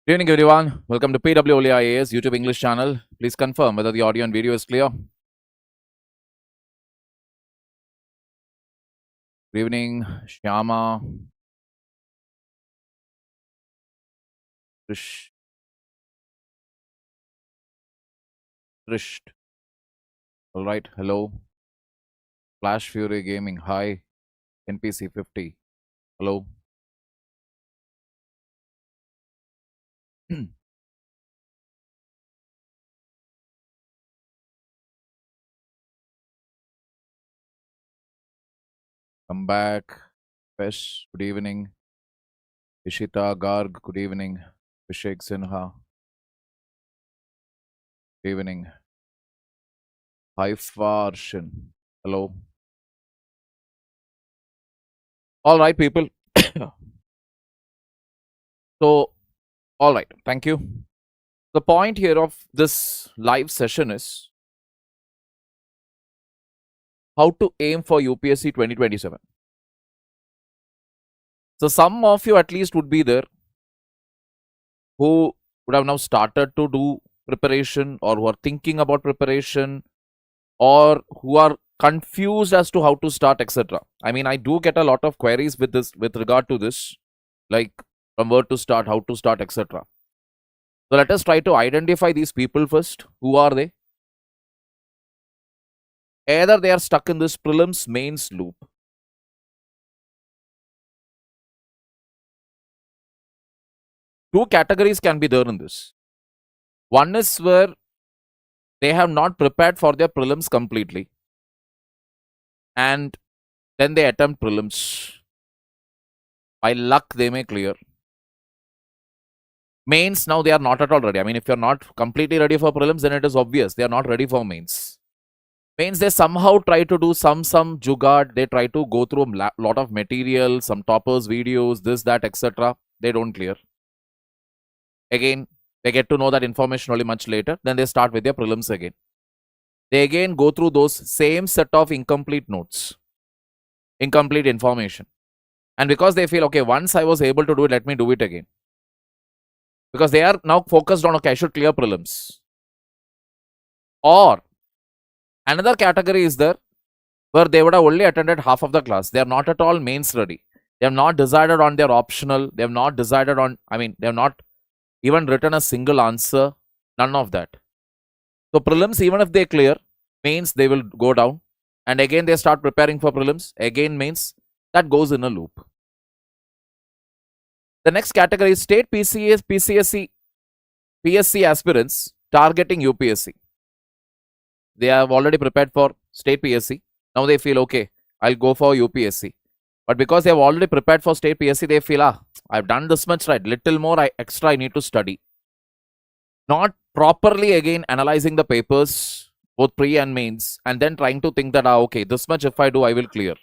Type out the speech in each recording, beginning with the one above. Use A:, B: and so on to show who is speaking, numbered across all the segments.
A: Good evening, everyone. Welcome to PWOLIA's YouTube English channel. Please confirm whether the audio and video is clear. Good evening, Shyama, Trish, Trisht. All right, hello. Flash Fury Gaming, hi. NPC 50, hello. Come back. Pesh, good evening. Ishita Garg, good evening. Vishek Sinha, good evening. Haifa Arshin, hello. All right, people. So, all right, thank you. The point here of this live session is how to aim for UPSC 2027. So some of you at least would be there who would have now started to do preparation, or who are thinking about preparation, or who are confused as to how to start, etc. I mean, I do get a lot of queries with regard to this, like from where to start, how to start, etc. So let us try to identify these people first. Who are they? Either they are stuck in this prelims mains loop. Two categories can be there in this. One is where they have not prepared for their prelims completely, and then they attempt prelims. By luck, they may clear. Mains, now they are not at all ready. I mean, if you're not completely ready for prelims, then it is obvious they are not ready for mains. Mains, they somehow try to do some jugaad. They try to go through a lot of material, some toppers videos, this, that, etc. They don't clear. Again, they get to know that information only much later. Then they start with their prelims again. They again go through those same set of incomplete notes, incomplete information. And because they feel, okay, once I was able to do it, let me do it again. Because they are now focused on, okay, I should clear prelims. Or another category is there where they would have only attended half of the class. They are not at all mains ready. They have not decided on their optional. They have not decided on, they have not even written a single answer. None of that. So prelims, even if they clear, mains they will go down. And again they start preparing for prelims. Again mains. That goes in a loop. The next category is state PSC aspirants targeting UPSC. They have already prepared for state PSC. Now they feel, okay, I'll go for UPSC. But because they have already prepared for state PSC, they feel, I've done this much, right? Little more extra I need to study. Not properly again analyzing the papers, both pre and mains, and then trying to think that, okay, this much if I do, I will clear.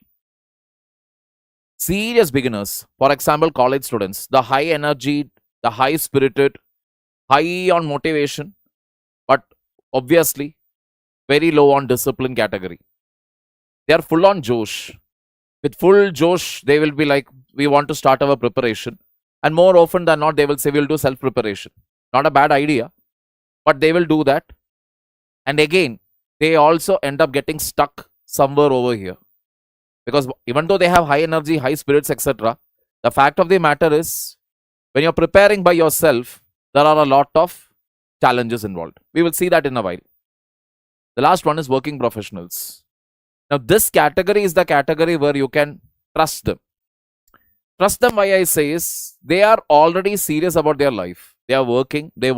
A: Serious beginners, for example, college students, the high energy, the high spirited, high on motivation, but obviously very low on discipline category. They are full on Josh. With full Josh, they will be like, we want to start our preparation. And more often than not, they will say, we'll do self-preparation. Not a bad idea, but they will do that. And again, they also end up getting stuck somewhere over here. Because even though they have high energy, high spirits, etc., the fact of the matter is, when you're preparing by yourself, there are a lot of challenges involved. We will see that in a while. The last one is working professionals. Now, this category is the category where you can trust them. Trust them, why I say is, they are already serious about their life. They are working, they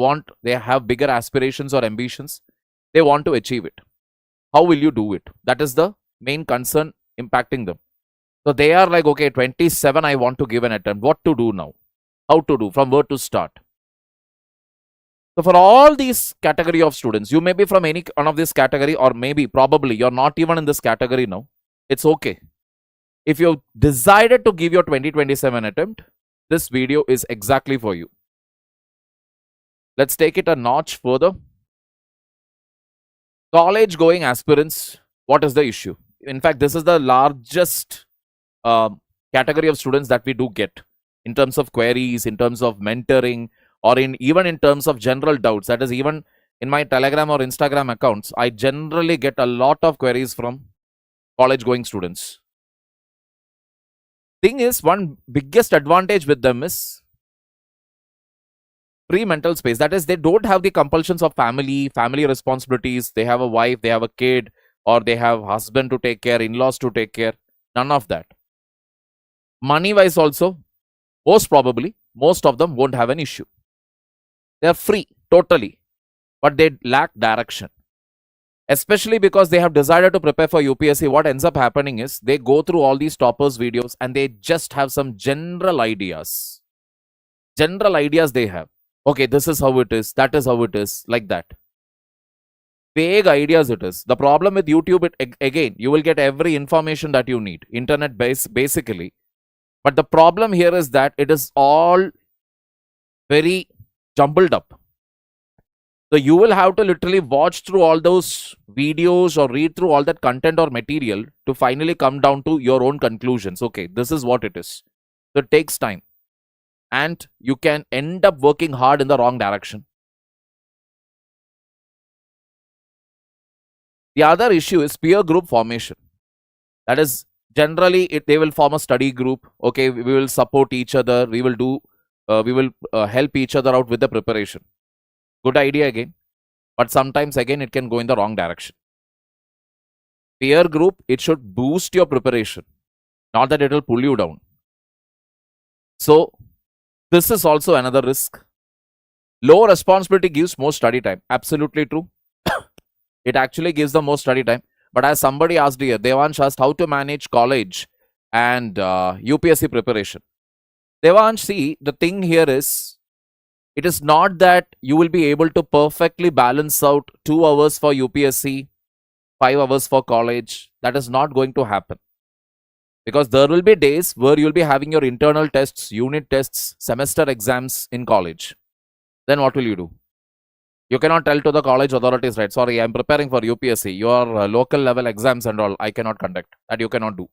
A: have bigger aspirations or ambitions. They want to achieve it. How will you do it? That is the main concern impacting them. So they are like, okay, 27, I want to give an attempt. What to do now? How to do? From where to start? So for all these category of students, you may be from any one of this category, or maybe probably you're not even in this category now. It's okay. If you decided to give your 2027 attempt, this video is exactly for you. Let's take it a notch further. College going aspirants, what is the issue? In fact, this is the largest category of students that we do get in terms of queries, in terms of mentoring, or even in terms of general doubts. That is, even in my Telegram or Instagram accounts, I generally get a lot of queries from college going students. Thing is, one biggest advantage with them is free mental space. That is, they don't have the compulsions of family responsibilities. They have a wife, they have a kid, or they have husband to take care, in-laws to take care. None of that. Money wise also, most probably, most of them won't have an issue. They are free, totally, but they lack direction. Especially because they have decided to prepare for UPSC, what ends up happening is they go through all these toppers videos and they just have some general ideas. General ideas they have. Okay, this is how it is, that is how it is, like that. Vague ideas it is. The problem with YouTube, again, you will get every information that you need. Internet basically. But the problem here is that it is all very jumbled up. So you will have to literally watch through all those videos or read through all that content or material to finally come down to your own conclusions. Okay, this is what it is. So it takes time. And you can end up working hard in the wrong direction. The other issue is peer group formation. That is, generally they will form a study group. Okay, we will support each other. We will help each other out with the preparation. Good idea again, but sometimes again it can go in the wrong direction. Peer group, it should boost your preparation, not that it will pull you down. So this is also another risk. Low responsibility gives more study time. Absolutely true. It actually gives the most study time. But as somebody asked here, Devansh asked how to manage college and UPSC preparation. Devansh, see, the thing here is, it is not that you will be able to perfectly balance out 2 hours for UPSC, 5 hours for college. That is not going to happen. Because there will be days where you will be having your internal tests, unit tests, semester exams in college. Then what will you do? You cannot tell to the college authorities, right? Sorry, I'm preparing for UPSC. Your local level exams and all, I cannot conduct. That you cannot do.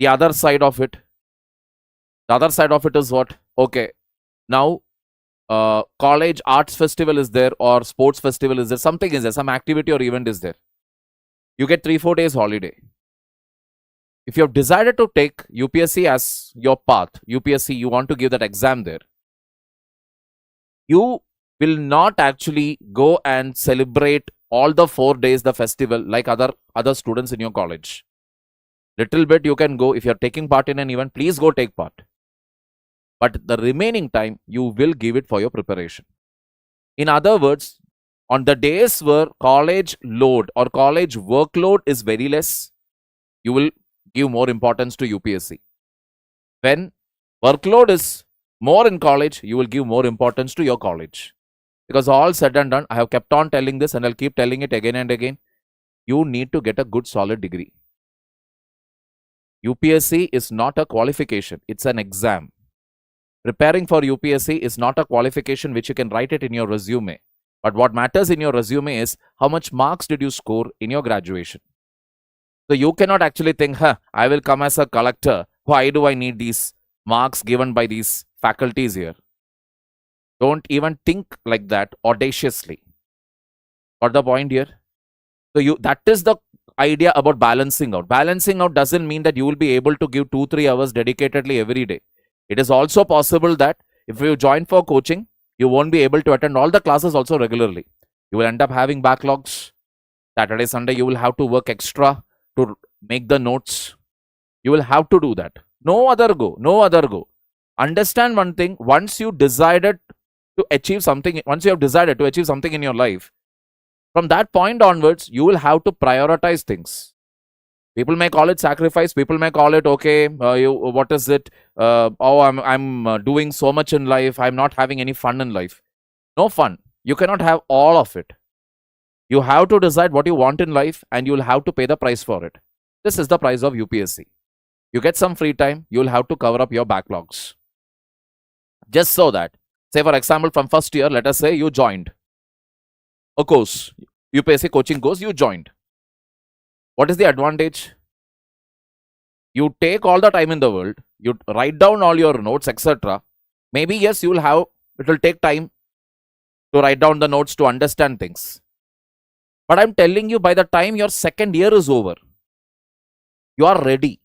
A: The other side of it is what? Okay, now college arts festival is there or sports festival is there. Something is there. Some activity or event is there. You get 3-4 days holiday. If you have decided to take UPSC as your path, UPSC, you want to give that exam there, you will not actually go and celebrate all the 4 days the festival like other students in your college. Little bit you can go. If you are taking part in an event, please go take part. But the remaining time, you will give it for your preparation. In other words, on the days where college load or college workload is very less, you will give more importance to UPSC. When workload is more in college, you will give more importance to your college. Because all said and done, I have kept on telling this and I'll keep telling it again and again. You need to get a good solid degree. UPSC is not a qualification, it's an exam. Preparing for UPSC is not a qualification which you can write it in your resume. But what matters in your resume is how much marks did you score in your graduation. So you cannot actually think, I will come as a collector. Why do I need these marks given by these faculties here? Don't even think like that audaciously. Got the point here? So that is the idea about balancing out. Balancing out doesn't mean that you will be able to give 2-3 hours dedicatedly every day. It is also possible that if you join for coaching, you won't be able to attend all the classes also regularly. You will end up having backlogs. Saturday, Sunday, you will have to work extra to make the notes. You will have to do that. No other go. Understand one thing. Once you have decided to achieve something in your life, from that point onwards, you will have to prioritize things. People may call it sacrifice. People may call it, okay, what is it? I'm doing so much in life. I'm not having any fun in life. No fun. You cannot have all of it. You have to decide what you want in life and you will have to pay the price for it. This is the price of UPSC. You get some free time, you will have to cover up your backlogs. Just so that, say for example, from first year, let us say you joined a course, UPSC coaching course, you joined. What is the advantage? You take all the time in the world, you write down all your notes, etc. Maybe yes, it will take time to write down the notes to understand things. But I'm telling you, by the time your second year is over, you are ready.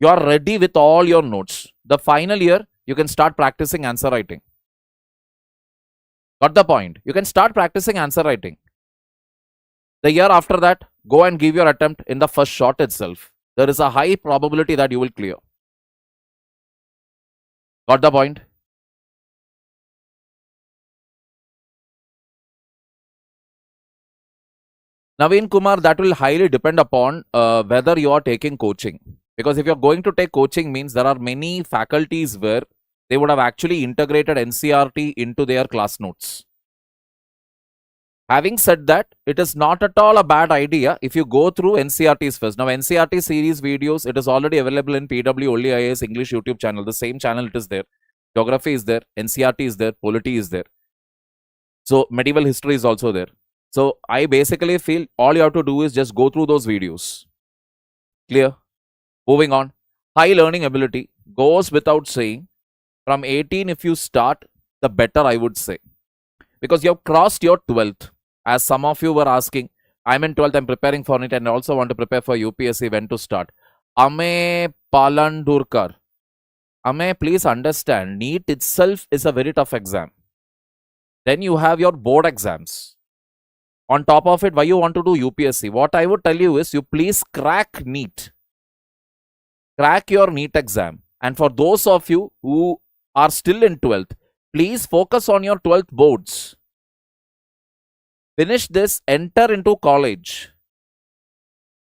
A: You are ready with all your notes. The final year, you can start practicing answer writing. Got the point? You can start practicing answer writing. The year after that, go and give your attempt in the first shot itself. There is a high probability that you will clear. Got the point? Naveen Kumar, that will highly depend upon whether you are taking coaching. Because if you're going to take coaching, means there are many faculties where they would have actually integrated NCRT into their class notes. Having said that, it is not at all a bad idea if you go through NCRTs first. Now, NCRT series videos, it is already available in PW Only IAS English YouTube channel. The same channel it is there. Geography is there. NCRT is there. Polity is there. So, medieval history is also there. So, I basically feel all you have to do is just go through those videos. Clear? Moving on. High learning ability goes without saying. From 18, if you start, the better I would say. Because you have crossed your 12th. As some of you were asking, I'm in 12th, I'm preparing for it and I also want to prepare for UPSC, when to start. Ame Palandurkar. Ame, please understand, NEET itself is a very tough exam. Then you have your board exams. On top of it, why you want to do UPSC? What I would tell you is, you please crack NEET. Crack your NEET exam. And for those of you who are still in 12th, please focus on your 12th boards. Finish this, enter into college.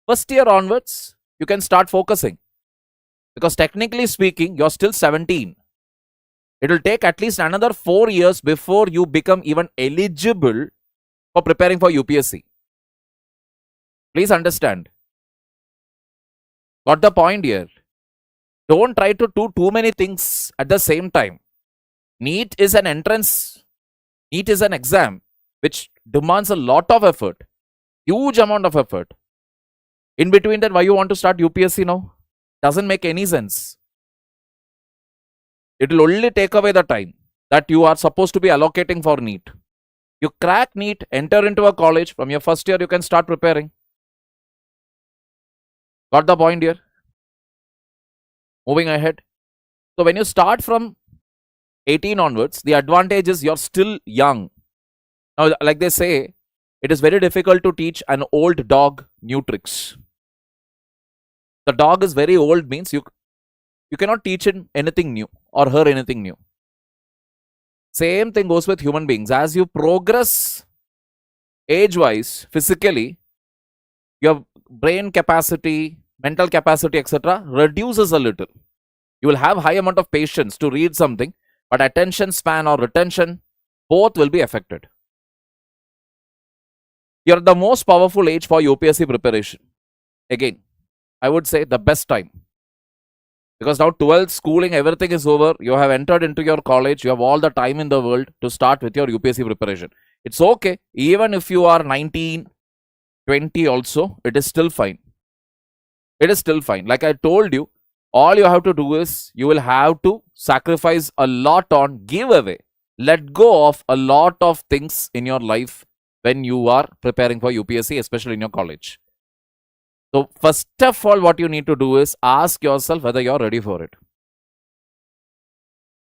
A: First year onwards, you can start focusing. Because technically speaking, you're still 17. It will take at least another 4 years before you become even eligible for preparing for UPSC. Please understand. Got the point here? Don't try to do too many things at the same time. NEET is an entrance. NEET is an exam which demands a lot of effort. Huge amount of effort. In between that, why you want to start UPSC now? Doesn't make any sense. It will only take away the time that you are supposed to be allocating for NEET. You crack NEET, enter into a college. From your first year, you can start preparing. Got the point here? Moving ahead. So when you start from 18 onwards, the advantage is you're still young. Now, like they say, it is very difficult to teach an old dog new tricks. The dog is very old, means you cannot teach him anything new or her anything new. Same thing goes with human beings. As you progress age-wise, physically, your brain capacity, mental capacity, etc. reduces a little. You will have high amount of patience to read something, but attention span or retention, both will be affected. You're the most powerful age for UPSC preparation. Again, I would say the best time. Because now 12th schooling, everything is over. You have entered into your college. You have all the time in the world to start with your UPSC preparation. It's okay. Even if you are 19, 20 also, it is still fine. It is still fine. Like I told you, all you have to do is, you will have to sacrifice a lot on, give away, let go of a lot of things in your life when you are preparing for UPSC, especially in your college. So first of all, what you need to do is ask yourself whether you're ready for it.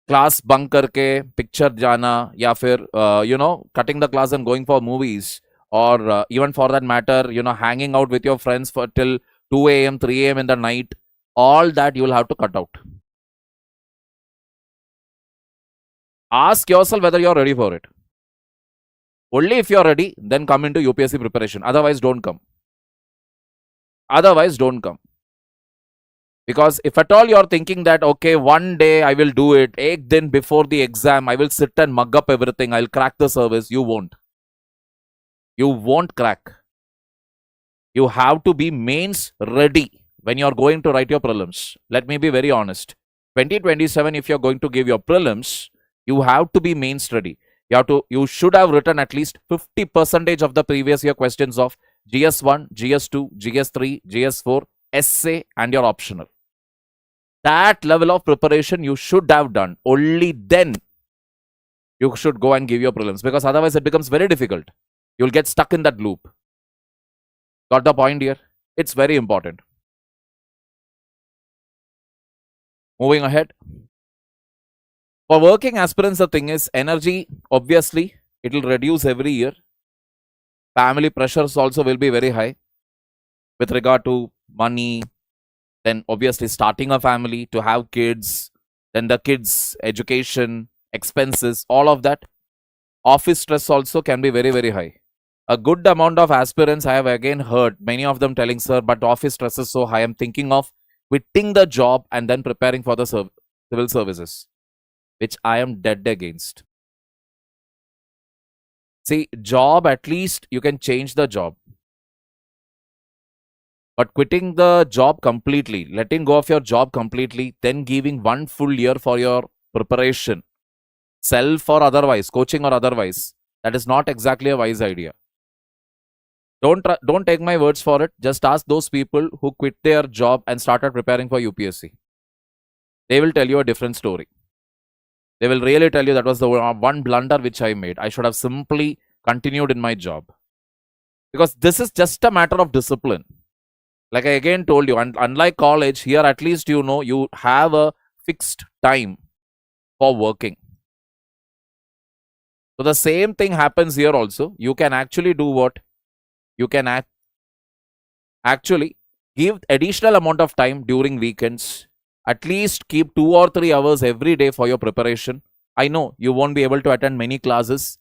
A: Class bunk karke, picture jana, ya fir, cutting the class and going for movies, or even for that matter, hanging out with your friends for till 2 a.m., 3 a.m. in the night, all that you will have to cut out. Ask yourself whether you're ready for it. Only if you're ready, then come into UPSC preparation. Otherwise, don't come. Otherwise, don't come. Because if at all you're thinking that, okay, one day I will do it, ek din before the exam, I will sit and mug up everything, I'll crack the service, you won't. You won't crack. You have to be mains ready when you're going to write your prelims. Let me be very honest. 2027, if you're going to give your prelims, you have to be mains ready. You should have written at least 50% of the previous year questions of GS1, GS2, GS3, GS4, essay, and your optional. That level of preparation you should have done. Only then you should go and give your prelims, because otherwise it becomes very difficult. You'll get stuck in that loop. Got the point here? It's very important. Moving ahead. For working aspirants, the thing is, energy, obviously, it will reduce every year. Family pressures also will be very high with regard to money, then obviously starting a family, to have kids, then the kids' education, expenses, all of that. Office stress also can be very, very high. A good amount of aspirants I have again heard, many of them telling, sir, but office stress is so high, I'm thinking of quitting the job and then preparing for the civil services, which I am dead against. See, job, at least you can change the job. But quitting the job completely, letting go of your job completely, then giving 1 full year for your preparation, self or otherwise, coaching or otherwise, that is not exactly a wise idea. Don't take my words for it. Just ask those people who quit their job and started preparing for UPSC. They will tell you a different story. They will really tell you that was the one blunder which I made. I should have simply continued in my job. Because this is just a matter of discipline. Like I again told you, unlike college, here at least you know you have a fixed time for working. So the same thing happens here also. You can actually do what? You can actually give additional amount of time during weekends. At least keep 2 or 3 hours every day for your preparation. I know you won't be able to attend many classes,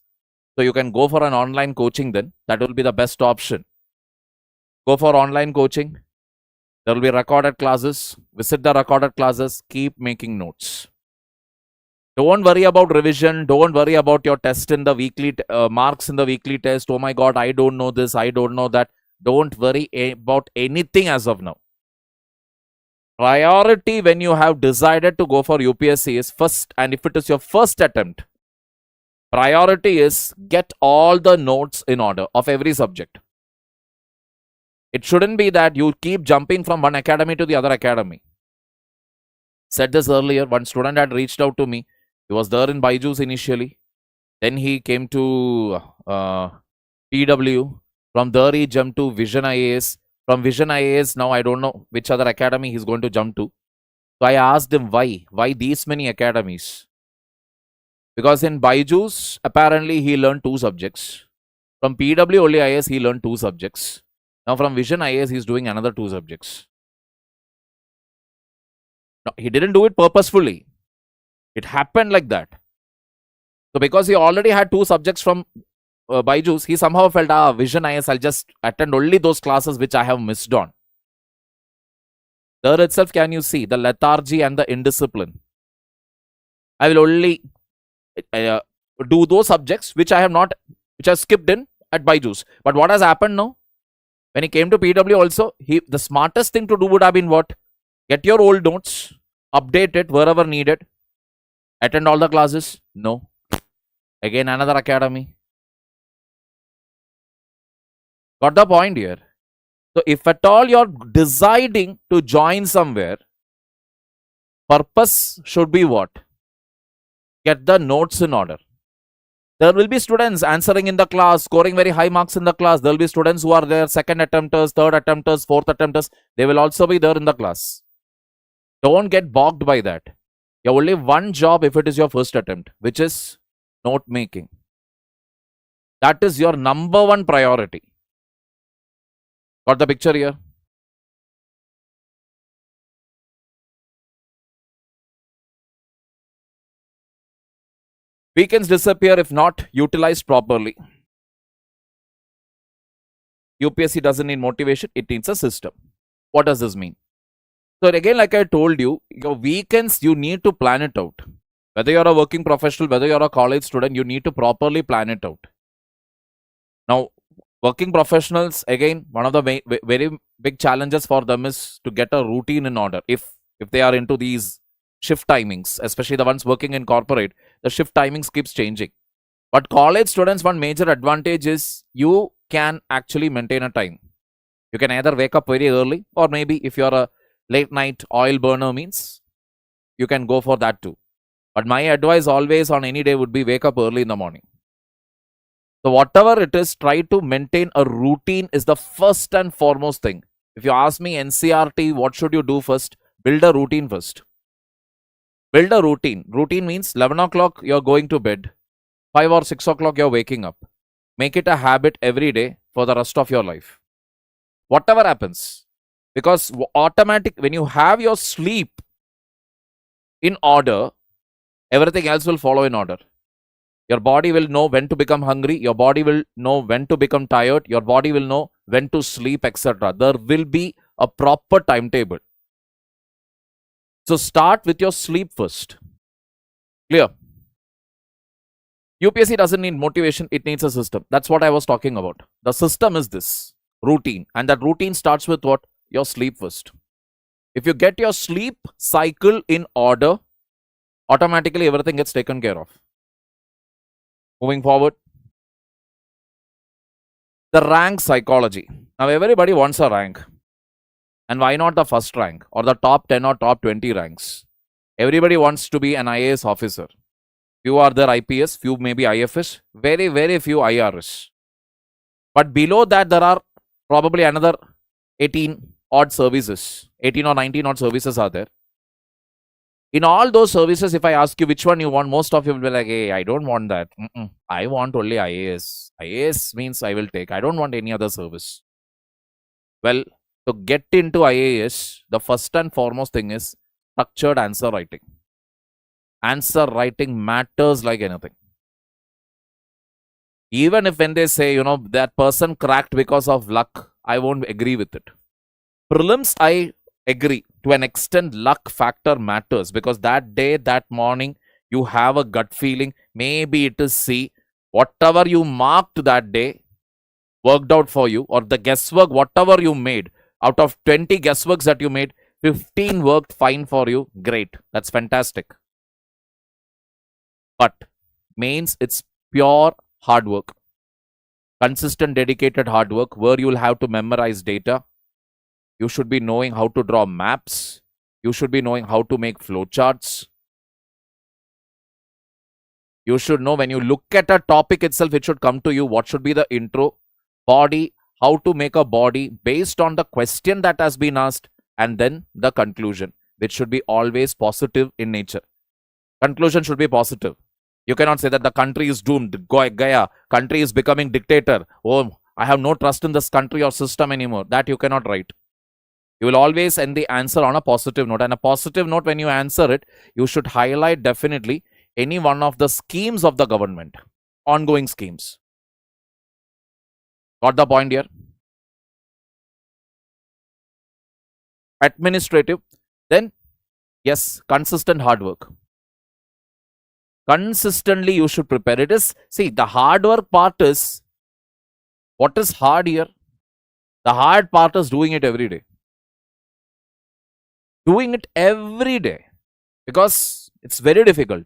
A: so you can go for an online coaching then. That will be the best option. Go for online coaching. There will be recorded classes. Visit the recorded classes. Keep making notes. Don't worry about revision. Don't worry about your test in the weekly marks in the weekly test. Oh my God, I don't know this. I don't know that. Don't worry about anything as of now. Priority when you have decided to go for UPSC is first, and if it is your first attempt, priority is get all the notes in order of every subject. It shouldn't be that you keep jumping from one academy to the other academy. Said this earlier. One student had reached out to me. He was there in Byju's initially. Then he came to PW. From there he jumped to Vision IAS. From Vision IAS, now I don't know which other academy he's going to jump to. So I asked him why. Why these many academies? Because in Byju's, apparently he learned 2 subjects. From PW only IAS, he learned 2 subjects. Now from Vision IAS, he's doing another 2 subjects. No, he didn't do it purposefully. It happened like that. So because he already had 2 subjects from Byju's, he somehow felt, Vision IAS, I'll just attend only those classes which I have missed on. There itself, can you see the lethargy and the indiscipline? I will only do those subjects which I have skipped in at Byju's. But what has happened now? When he came to PW also, the smartest thing to do would have been what? Get your old notes, update it wherever needed, attend all the classes. No. Again, another academy. Got the point here? So, if at all you're deciding to join somewhere, purpose should be what? Get the notes in order. There will be students answering in the class, scoring very high marks in the class. There will be students who are there, second attempters, third attempters, fourth attempters. They will also be there in the class. Don't get bogged by that. You have only one job if it is your first attempt, which is note making. That is your number 1 priority. Got the picture here? Weekends disappear if not utilized properly. UPSC doesn't need motivation, it needs a system. What does this mean? So again, like I told you, your weekends, you need to plan it out. Whether you're a working professional, whether you're a college student, you need to properly plan it out. Now, working professionals, again, one of the very big challenges for them is to get a routine in order. If they are into these shift timings, especially the ones working in corporate, the shift timings keeps changing. But college students, one major advantage is you can actually maintain a time. You can either wake up very early, or maybe if you're a late night oil burner means you can go for that too. But my advice always on any day would be wake up early in the morning. So whatever it is, try to maintain a routine is the first and foremost thing. If you ask me NCRT, what should you do first? Build a routine first. Build a routine. Routine means 11 o'clock you're going to bed. 5 or 6 o'clock you're waking up. Make it a habit every day for the rest of your life. Whatever happens. Because when you have your sleep in order, everything else will follow in order. Your body will know when to become hungry. Your body will know when to become tired. Your body will know when to sleep, etc. There will be a proper timetable. So start with your sleep first. Clear? UPSC doesn't need motivation. It needs a system. That's what I was talking about. The system is this routine. And that routine starts with what? Your sleep first. If you get your sleep cycle in order, automatically everything gets taken care of. Moving forward, the rank psychology. Now everybody wants a rank. And why not the first rank or the top 10 or top 20 ranks? Everybody wants to be an IAS officer. Few are there IPS, few maybe IFS, very, very few IRS. But below that, there are probably another 18 odd services. 18 or 19 odd services are there. In all those services, if I ask you which one you want, most of you will be like, hey, I don't want that. I want only IAS. IAS means I will take. I don't want any other service. Well, to get into IAS, the first and foremost thing is structured answer writing. Answer writing matters like anything. Even if when they say, that person cracked because of luck, I won't agree with it. Prelims, I agree. To an extent, luck factor matters because that day, that morning, you have a gut feeling. Maybe it is C. Whatever you marked that day worked out for you, or the guesswork, whatever you made, out of 20 guessworks that you made, 15 worked fine for you. Great. That's fantastic. But means it's pure hard work. Consistent, dedicated hard work where you'll have to memorize data. You should be knowing how to draw maps. You should be knowing how to make flowcharts. You should know when you look at a topic itself, it should come to you. What should be the intro, body, how to make a body based on the question that has been asked, and then the conclusion, which should be always positive in nature. Conclusion should be positive. You cannot say that the country is doomed. Gaya, country is becoming dictator. Oh, I have no trust in this country or system anymore. That you cannot write. You will always end the answer on a positive note. And a positive note, when you answer it, you should highlight definitely any one of the schemes of the government. Ongoing schemes. Got the point here? Administrative. Then, yes, consistent hard work. Consistently you should prepare. It is, see, the hard work part is, what is hard here? The hard part is doing it every day. Doing it every day. Because it's very difficult.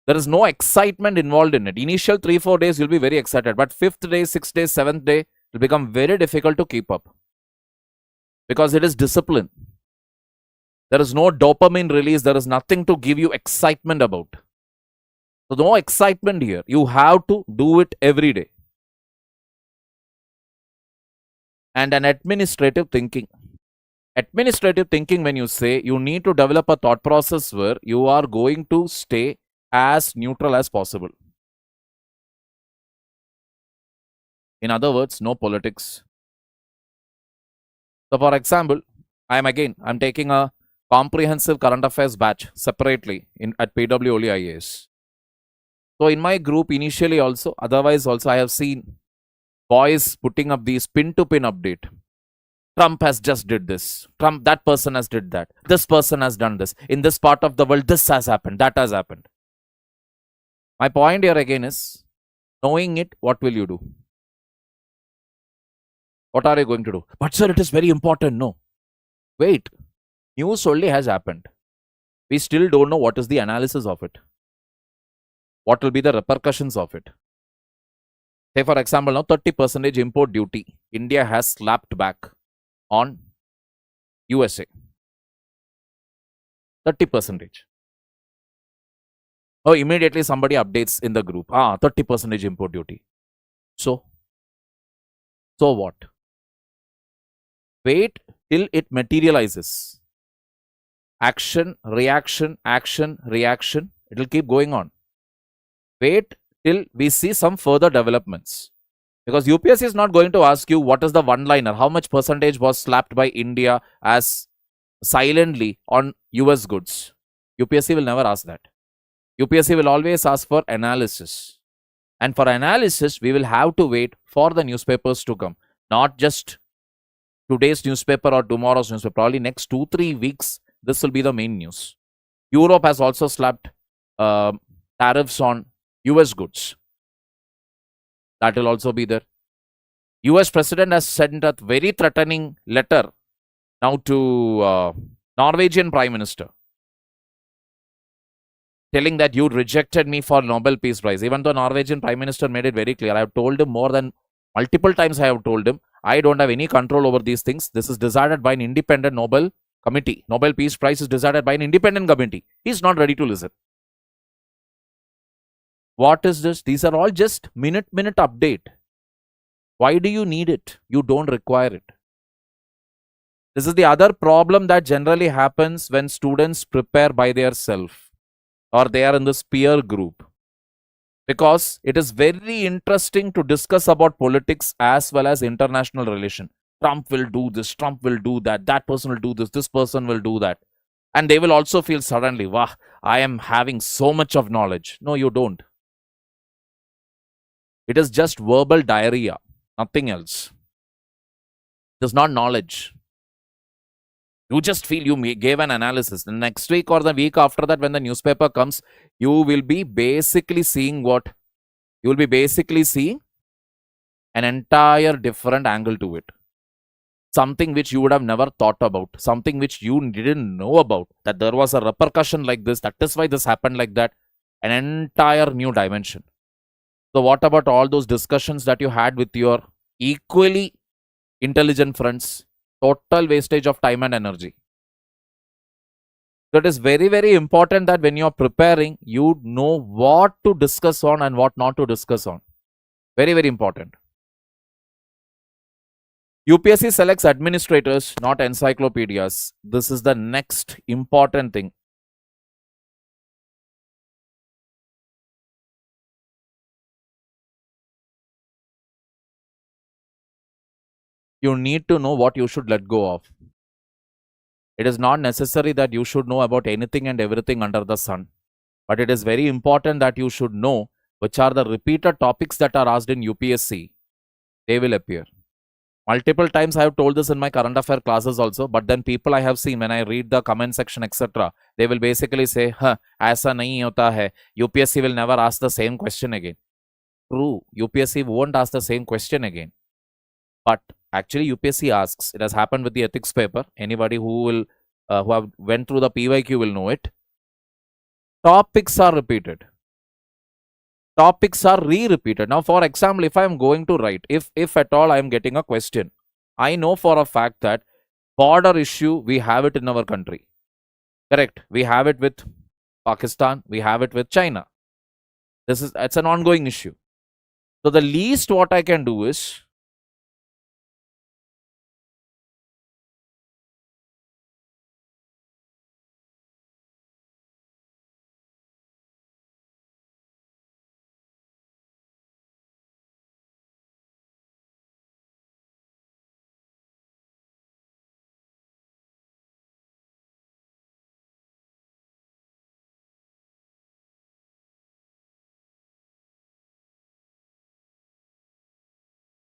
A: There is no excitement involved in it. Initial 3-4 days you'll be very excited. But 5th day, 6th day, 7th day, it will become very difficult to keep up. Because it is discipline. There is no dopamine release. There is nothing to give you excitement about. So no excitement here. You have to do it every day. And an administrative thinking. Administrative thinking, when you say, you need to develop a thought process where you are going to stay as neutral as possible. In other words, no politics. So for example, I'm taking a comprehensive current affairs batch separately at PW only IAS. So in my group initially also, otherwise also I have seen boys putting up these pin-to-pin update. Trump has just did this. Trump, that person has did that. This person has done this. In this part of the world, this has happened. That has happened. My point here again is, knowing it, what will you do? What are you going to do? But sir, it is very important. No. Wait. News only has happened. We still don't know what is the analysis of it. What will be the repercussions of it? Say for example, now 30% import duty. India has slapped back on USA. 30%. Oh, immediately somebody updates in the group. 30% import duty. So what? Wait till it materializes. Action, reaction, action, reaction. It will keep going on. Wait till we see some further developments. Because UPSC is not going to ask you what is the one-liner, how much percentage was slapped by India as silently on US goods. UPSC will never ask that. UPSC will always ask for analysis. And for analysis, we will have to wait for the newspapers to come. Not just today's newspaper or tomorrow's newspaper. Probably next 2-3 weeks, this will be the main news. Europe has also slapped tariffs on US goods. That will also be there. US president has sent a very threatening letter now to Norwegian Prime Minister, telling that you rejected me for Nobel Peace Prize. Even though Norwegian Prime Minister made it very clear, I have told him more than multiple times. I have told him I don't have any control over these things. This is decided by an independent Nobel committee. Nobel Peace Prize is decided by an independent committee. He's not ready to listen. What is this? These are all just minute update. Why do you need it? You don't require it. This is the other problem that generally happens when students prepare by themselves or they are in this peer group. Because it is very interesting to discuss about politics as well as international relation. Trump will do this, Trump will do that, that person will do this person will do that. And they will also feel suddenly, wow, I am having so much of knowledge. No, you don't. It is just verbal diarrhea, nothing else. It is not knowledge. You just feel you gave an analysis. The next week or the week after that, when the newspaper comes, you will be basically seeing what? You will be basically seeing an entire different angle to it. Something which you would have never thought about. Something which you didn't know about. That there was a repercussion like this. That is why this happened like that. An entire new dimension. So what about all those discussions that you had with your equally intelligent friends? Total wastage of time and energy. So it is very important that when you are preparing, you know what to discuss on and what not to discuss on. Very important. UPSC selects administrators, not encyclopedias. This is the next important thing. You need to know what you should let go of. It is not necessary that you should know about anything and everything under the sun. But it is very important that you should know which are the repeated topics that are asked in UPSC. They will appear. Multiple times I have told this in my current affair classes also, but then people I have seen when I read the comment section, etc., they will basically say, aisa nahi hota hai. UPSC will never ask the same question again. True, UPSC won't ask the same question again. But actually UPSC asks. It has happened with the ethics paper. Anybody who have went through the PYQ will know it. Topics are repeated. Topics are re-repeated. Now, for example, if I am going to write, if at all I am getting a question, I know for a fact that border issue, we have it in our country. Correct. We have it with Pakistan. We have it with China. It's an ongoing issue. So the least what I can do is,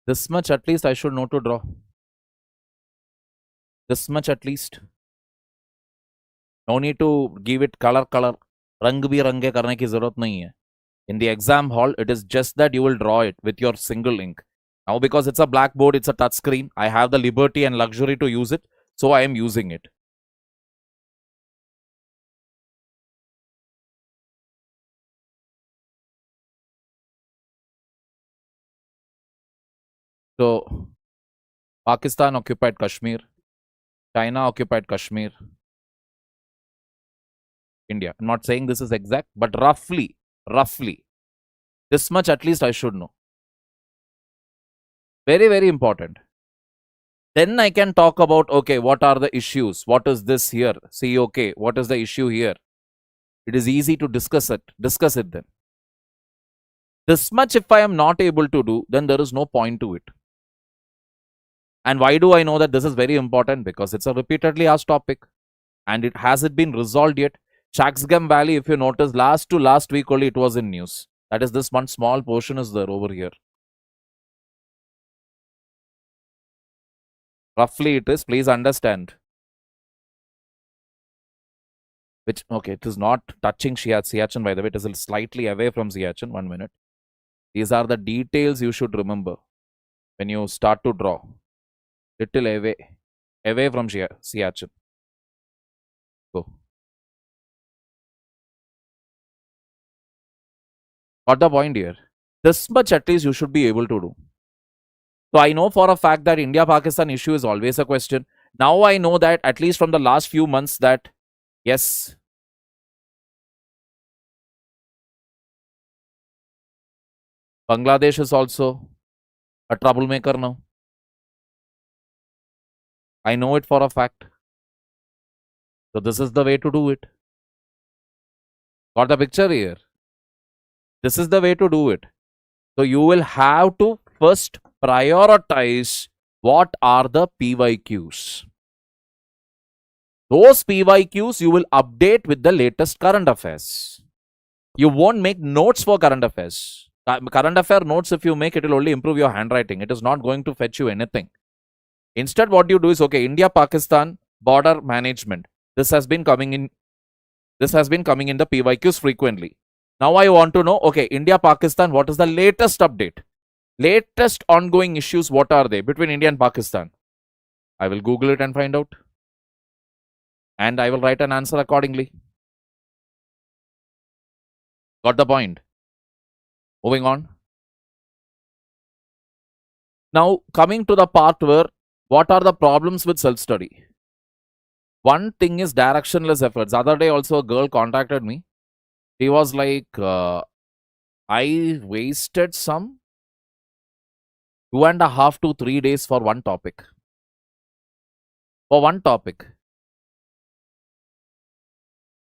A: this much at least I should know to draw. This much at least. No need to give it color. Rang bhi range karne ki zarurat nahi hai. In the exam hall, it is just that you will draw it with your single ink. Now, because it's a blackboard, it's a touch screen, I have the liberty and luxury to use it. So I am using it. So, Pakistan occupied Kashmir. China occupied Kashmir. India. I'm not saying this is exact, but roughly, this much at least I should know. Very, very important. Then I can talk about, okay, what are the issues? What is this here? See, okay, what is the issue here? It is easy to discuss it. Discuss it then. This much if I am not able to do, then there is no point to it. And why do I know that this is very important? Because it's a repeatedly asked topic. And it hasn't been resolved yet. Chaxgam Valley, if you notice, last week only it was in news. That is, this one small portion is there over here. Roughly it is, please understand. Which, okay, it is not touching Siachen, by the way. It is slightly away from Siachen. 1 minute. These are the details you should remember when you start to draw. Little away from Siachen. Go. Got the point here? This much at least you should be able to do. So I know for a fact that India-Pakistan issue is always a question. Now I know that at least from the last few months that, yes, Bangladesh is also a troublemaker now. I know it for a fact. So this is the way to do it. Got the picture here? This is the way to do it. So you will have to first prioritize what are the PYQs. Those PYQs you will update with the latest current affairs. You won't make notes for current affairs. Current affair notes, if you make, it will only improve your handwriting. It is not going to fetch you anything. Instead, what you do is, okay, India-Pakistan border management. This has been coming in the PYQs frequently. Now I want to know, okay, India-Pakistan, what is the latest update? Latest ongoing issues, what are they between India and Pakistan? I will Google it and find out. And I will write an answer accordingly. Got the point? Moving on. Now, coming to the part where, what are the problems with self-study? One thing is directionless efforts. The other day also a girl contacted me. He was like, I wasted some 2.5 to 3 days for one topic.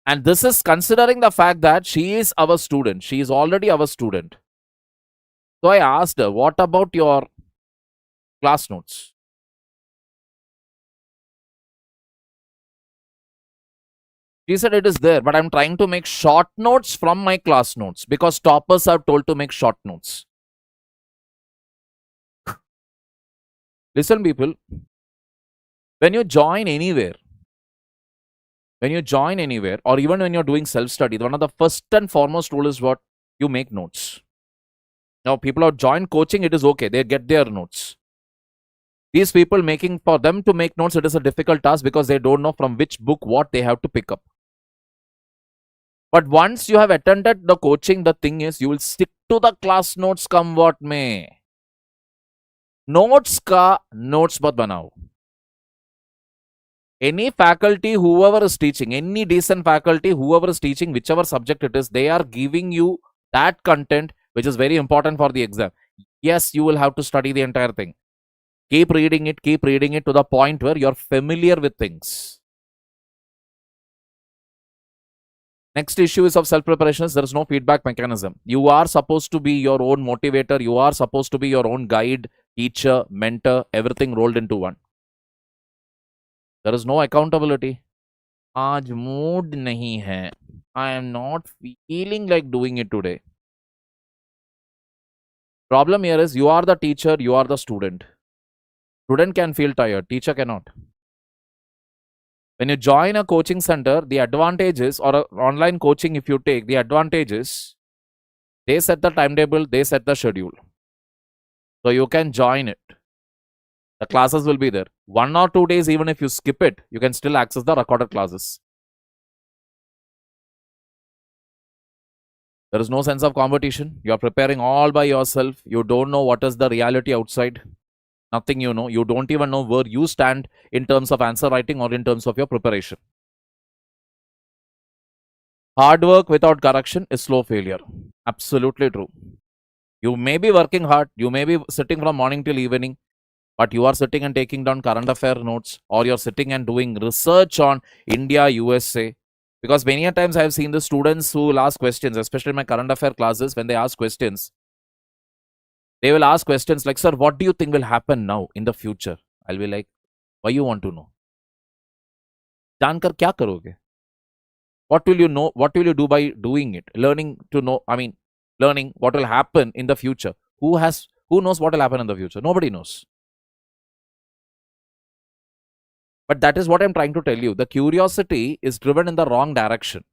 A: And this is considering the fact that she is our student. She is already our student. So I asked her, what about your class notes? She said it is there, but I'm trying to make short notes from my class notes because toppers are told to make short notes. Listen, people, when you join anywhere, or even when you're doing self-study, one of the first and foremost rule is what? You make notes. Now, people who join coaching, it is okay. They get their notes. These people for them to make notes, it is a difficult task because they don't know from which book what they have to pick up. But once you have attended the coaching, the thing is, you will stick to the class notes come what may. Notes ka notes mat banao. Any faculty, whoever is teaching, any decent faculty, whoever is teaching, whichever subject it is, they are giving you that content which is very important for the exam. Yes, you will have to study the entire thing. Keep reading it to the point where you're familiar with things. Next issue is of self-preparation. There is no feedback mechanism. You are supposed to be your own motivator. You are supposed to be your own guide, teacher, mentor, everything rolled into one. There is no accountability. Aaj mood nahi hai. I am not feeling like doing it today. Problem here is you are the teacher, you are the student. Student can feel tired, teacher cannot. When you join a coaching center, the advantages, or an online coaching if you take, the advantages, they set the timetable, they set the schedule. So you can join it. The classes will be there. 1 or 2 days, even if you skip it, you can still access the recorded classes. There is no sense of competition. You are preparing all by yourself. You don't know what is the reality outside. Nothing you know. You don't even know where you stand in terms of answer writing or in terms of your preparation. Hard work without correction is slow failure. Absolutely true. You may be working hard, you may be sitting from morning till evening, but you are sitting and taking down current affair notes, or you're sitting and doing research on India, USA. Because many a times I have seen the students who will ask questions, especially in my current affair classes, when they ask questions, they will ask questions like, sir, what do you think will happen now in the future? I'll be like, why you want to know? जानकर क्या करोगे? What will you know? What will you do by doing it? Learning to know, learning what will happen in the future. Who knows what will happen in the future? Nobody knows. But that is what I'm trying to tell you. The curiosity is driven in the wrong direction.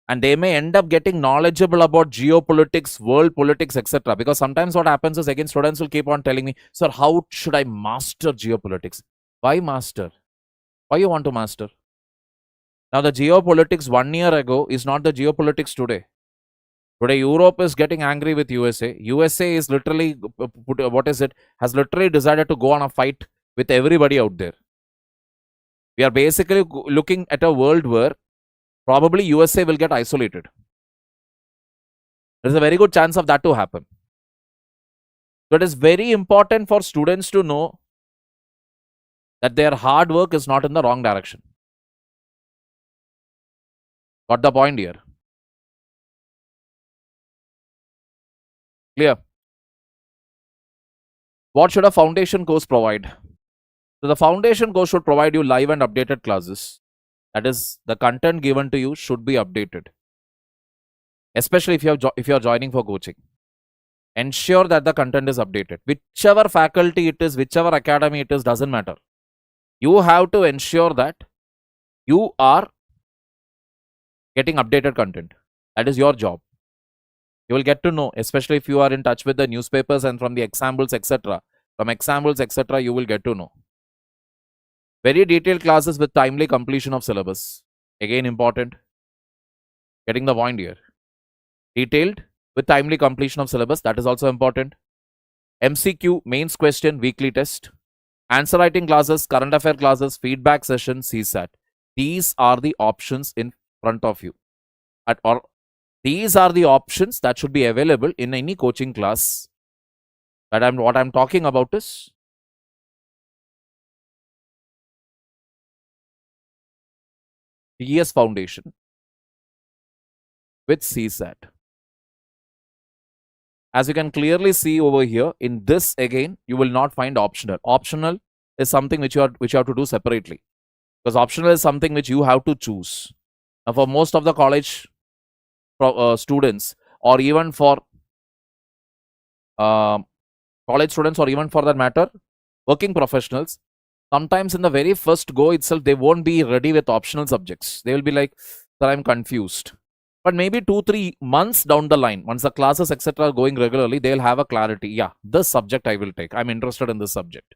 A: And they may end up getting knowledgeable about geopolitics, world politics, etc. Because sometimes what happens is, again, students will keep on telling me, sir, how should I master geopolitics? Why master? Why you want to master? Now, the geopolitics 1 year ago is not the geopolitics today. Today, Europe is getting angry with USA. USA is literally, has literally decided to go on a fight with everybody out there. We are basically looking at a world where probably USA will get isolated. There's a very good chance of that to happen. So it is very important for students to know that their hard work is not in the wrong direction. Got the point here? Clear? What should a foundation course provide? So the foundation course should provide you live and updated classes. That is, the content given to you should be updated. Especially if you're joining for coaching. Ensure that the content is updated. Whichever faculty it is, whichever academy it is, doesn't matter. You have to ensure that you are getting updated content. That is your job. You will get to know, especially if you are in touch with the newspapers and from the examples, etc. From examples, etc., you will get to know. Very detailed classes with timely completion of syllabus. Again, important. Getting the point here. Detailed with timely completion of syllabus. That is also important. MCQ, mains question, weekly test. Answer writing classes, current affair classes, feedback session, CSAT. These are the options in front of you. These are the options that should be available in any coaching class. What I'm talking about is TS Foundation with CSAT. As you can clearly see over here, in this again, you will not find optional. Optional is something which you have to do separately. Because optional is something which you have to choose. Now, for most of the college students, or even for college students, or even for that matter, working professionals, sometimes in the very first go itself, they won't be ready with optional subjects. They will be like, sir, I'm confused. But maybe 2-3 months down the line, once the classes, etc. are going regularly, they'll have a clarity. Yeah, this subject I will take. I'm interested in this subject.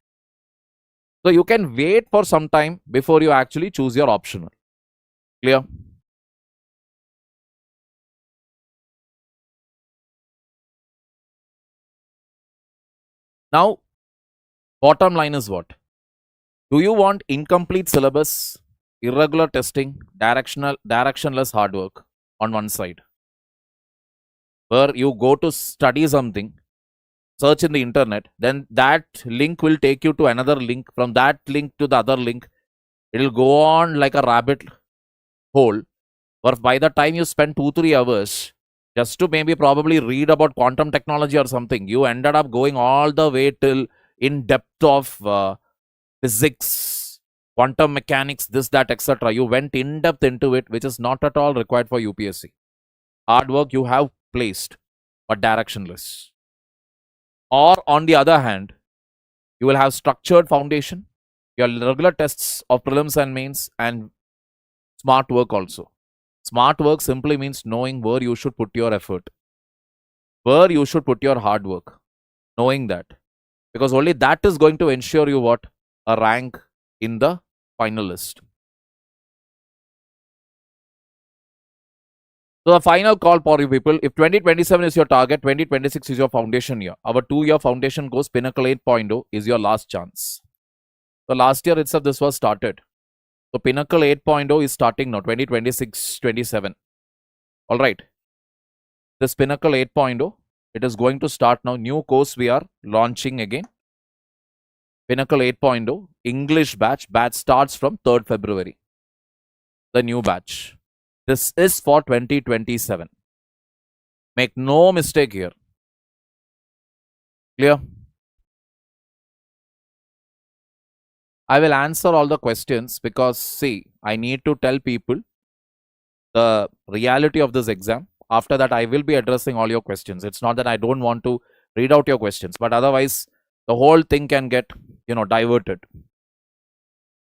A: So you can wait for some time before you actually choose your optional. Clear? Now, bottom line is what? Do you want incomplete syllabus, irregular testing, directionless hard work on one side, where you go to study something, search in the internet, then that link will take you to another link, from that link to the other link. It will go on like a rabbit hole, where by the time you spend 2-3 hours just to maybe probably read about quantum technology or something, you ended up going all the way till in depth of physics, quantum mechanics, this, that, etc. You went in depth into it, which is not at all required for UPSC. Hard work you have placed, but directionless. Or on the other hand, you will have structured foundation, your regular tests of prelims and mains, and smart work also. Smart work simply means knowing where you should put your effort, where you should put your hard work, knowing that. Because only that is going to ensure you what? A rank in the final list. So the final call for you people, if 2027 is your target, 2026 is your foundation year. Our 2-year foundation course, Pinnacle 8.0, is your last chance. So last year itself, this was started. So Pinnacle 8.0 is starting now, 2026-27. All right. This Pinnacle 8.0, it is going to start now. New course we are launching again. Pinnacle 8.0, English batch. Batch starts from 3rd February. The new batch. This is for 2027. Make no mistake here. Clear? I will answer all the questions because, see, I need to tell people the reality of this exam. After that, I will be addressing all your questions. It's not that I don't want to read out your questions, but otherwise, the whole thing can get, diverted.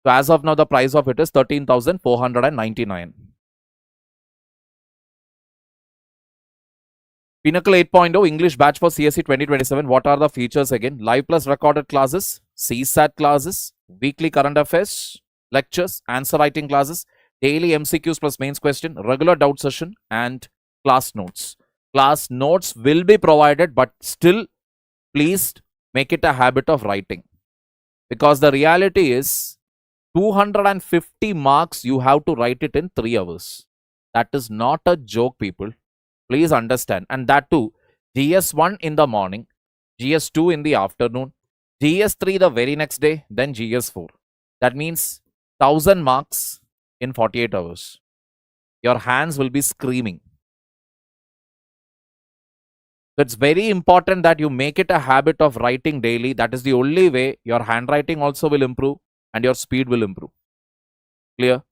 A: So as of now, the price of it is 13,499. Pinnacle 8.0 English batch for CSE 2027. What are the features again? Live plus recorded classes, CSAT classes, weekly current affairs, lectures, answer writing classes, daily MCQs plus mains question, regular doubt session, and class notes. Class notes will be provided, but still, please make it a habit of writing. Because the reality is, 250 marks, you have to write it in 3 hours. That is not a joke, people. Please understand. And that too, GS1 in the morning, GS2 in the afternoon, GS3 the very next day, then GS4. That means 1000 marks in 48 hours. Your hands will be screaming. So it's very important that you make it a habit of writing daily. That is the only way your handwriting also will improve and your speed will improve. Clear?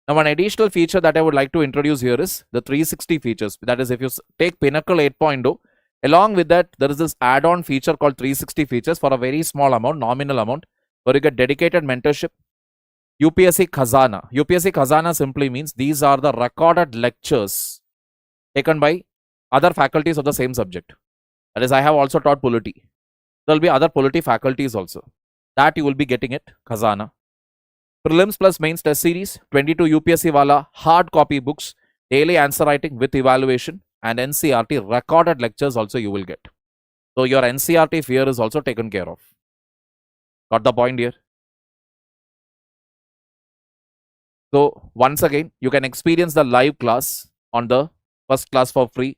A: Now, one additional feature that I would like to introduce here is the 360 features. That is, if you take Pinnacle 8.0, along with that, there is this add-on feature called 360 features for a very small amount, nominal amount, where you get dedicated mentorship. UPSC Khazana. UPSC Khazana simply means these are the recorded lectures taken by other faculties of the same subject. That is, I have also taught polity. There will be other polity faculties also. That you will be getting it, Khazana. Prelims plus mains test series, 22 UPSC wala hard copy books, daily answer writing with evaluation, and NCRT recorded lectures also you will get. So your NCRT fear is also taken care of. Got the point here? So once again, you can experience the live class on the first class for free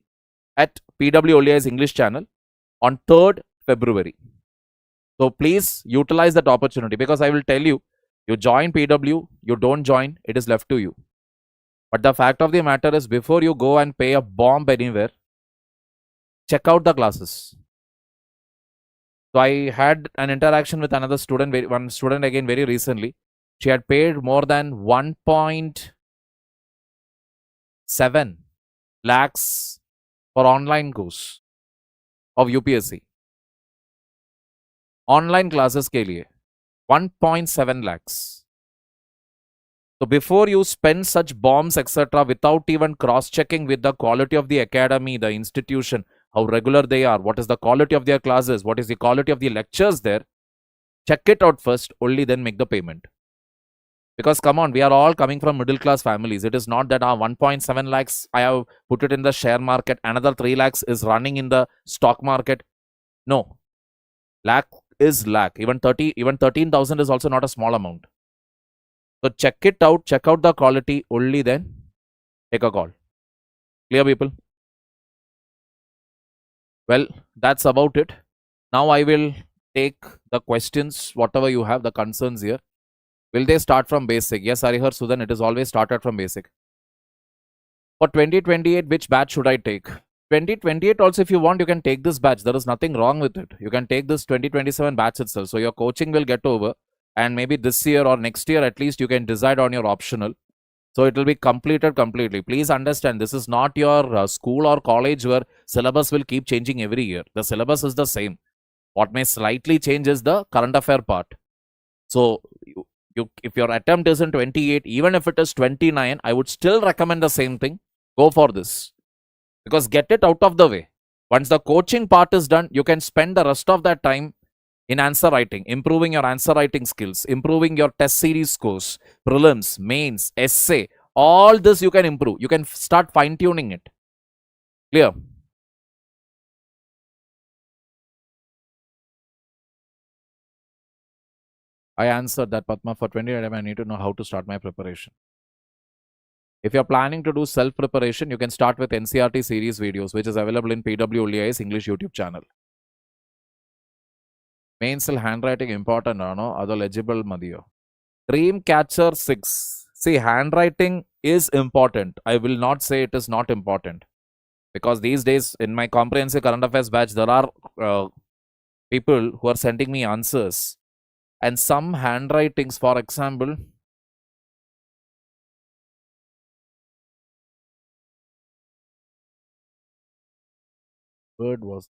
A: at PWOLI's English channel on 3rd February. So please utilize that opportunity, because I will tell you, you join PW, you don't join, it is left to you. But the fact of the matter is, before you go and pay a bomb anywhere, check out the classes. So I had an interaction with another student, one student again very recently. She had paid more than 1.7 lakhs for online course of UPSC. Online classes के लिए 1.7 lakhs. So before you spend such bombs, etc., without even cross-checking with the quality of the academy, the institution, how regular they are, what is the quality of their classes, what is the quality of the lectures there, check it out first, only then make the payment. Because come on, we are all coming from middle-class families. It is not that 1.7 lakhs, I have put it in the share market, another 3 lakhs is running in the stock market. No. Lakh is lakh. Even 13,000 is also not a small amount. So check it out, check out the quality, only then take a call. Clear, people? Well, that's about it. Now I will take the questions, whatever you have, the concerns here. Will they start from basic? Yes, Harihar Sudan, it is always started from basic. For 2028, which batch should I take? 2028 also, if you want, you can take this batch. There is nothing wrong with it. You can take this 2027 batch itself. So your coaching will get over. And maybe this year or next year, at least you can decide on your optional. So it will be completed completely. Please understand, this is not your school or college where syllabus will keep changing every year. The syllabus is the same. What may slightly change is the current affair part. So if your attempt is in 28, even if it is 29, I would still recommend the same thing. Go for this. Because get it out of the way. Once the coaching part is done, you can spend the rest of that time in answer writing, improving your answer writing skills, improving your test series scores, prelims, mains, essay. All this you can improve. You can start fine-tuning it. Clear? I answered that, Padma, for 20 I need to know how to start my preparation. If you're planning to do self-preparation, you can start with NCRT series videos, which is available in PWLI's English YouTube channel. Mainstill handwriting important, no? Ado legible madiyo. Dreamcatcher 6. See, handwriting is important. I will not say it is not important. Because these days, in my comprehensive current affairs batch, there are people who are sending me answers. And some handwritings, for example, word was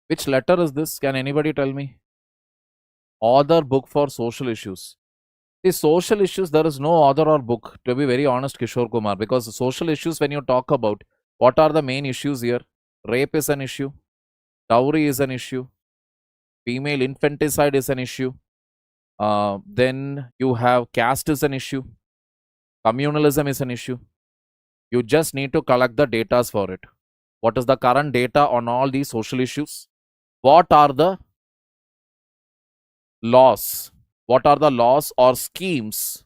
A: which letter is this? Can anybody tell me? Author book for social issues. The social issues, there is no author or book, to be very honest, Kishore Kumar, because social issues, when you talk about, what are the main issues here? Rape is an issue, dowry is an issue, female infanticide is an issue, then you have caste is an issue, communalism is an issue. You just need to collect the data for it. What is the current data on all these social issues? What are the laws? What are the laws or schemes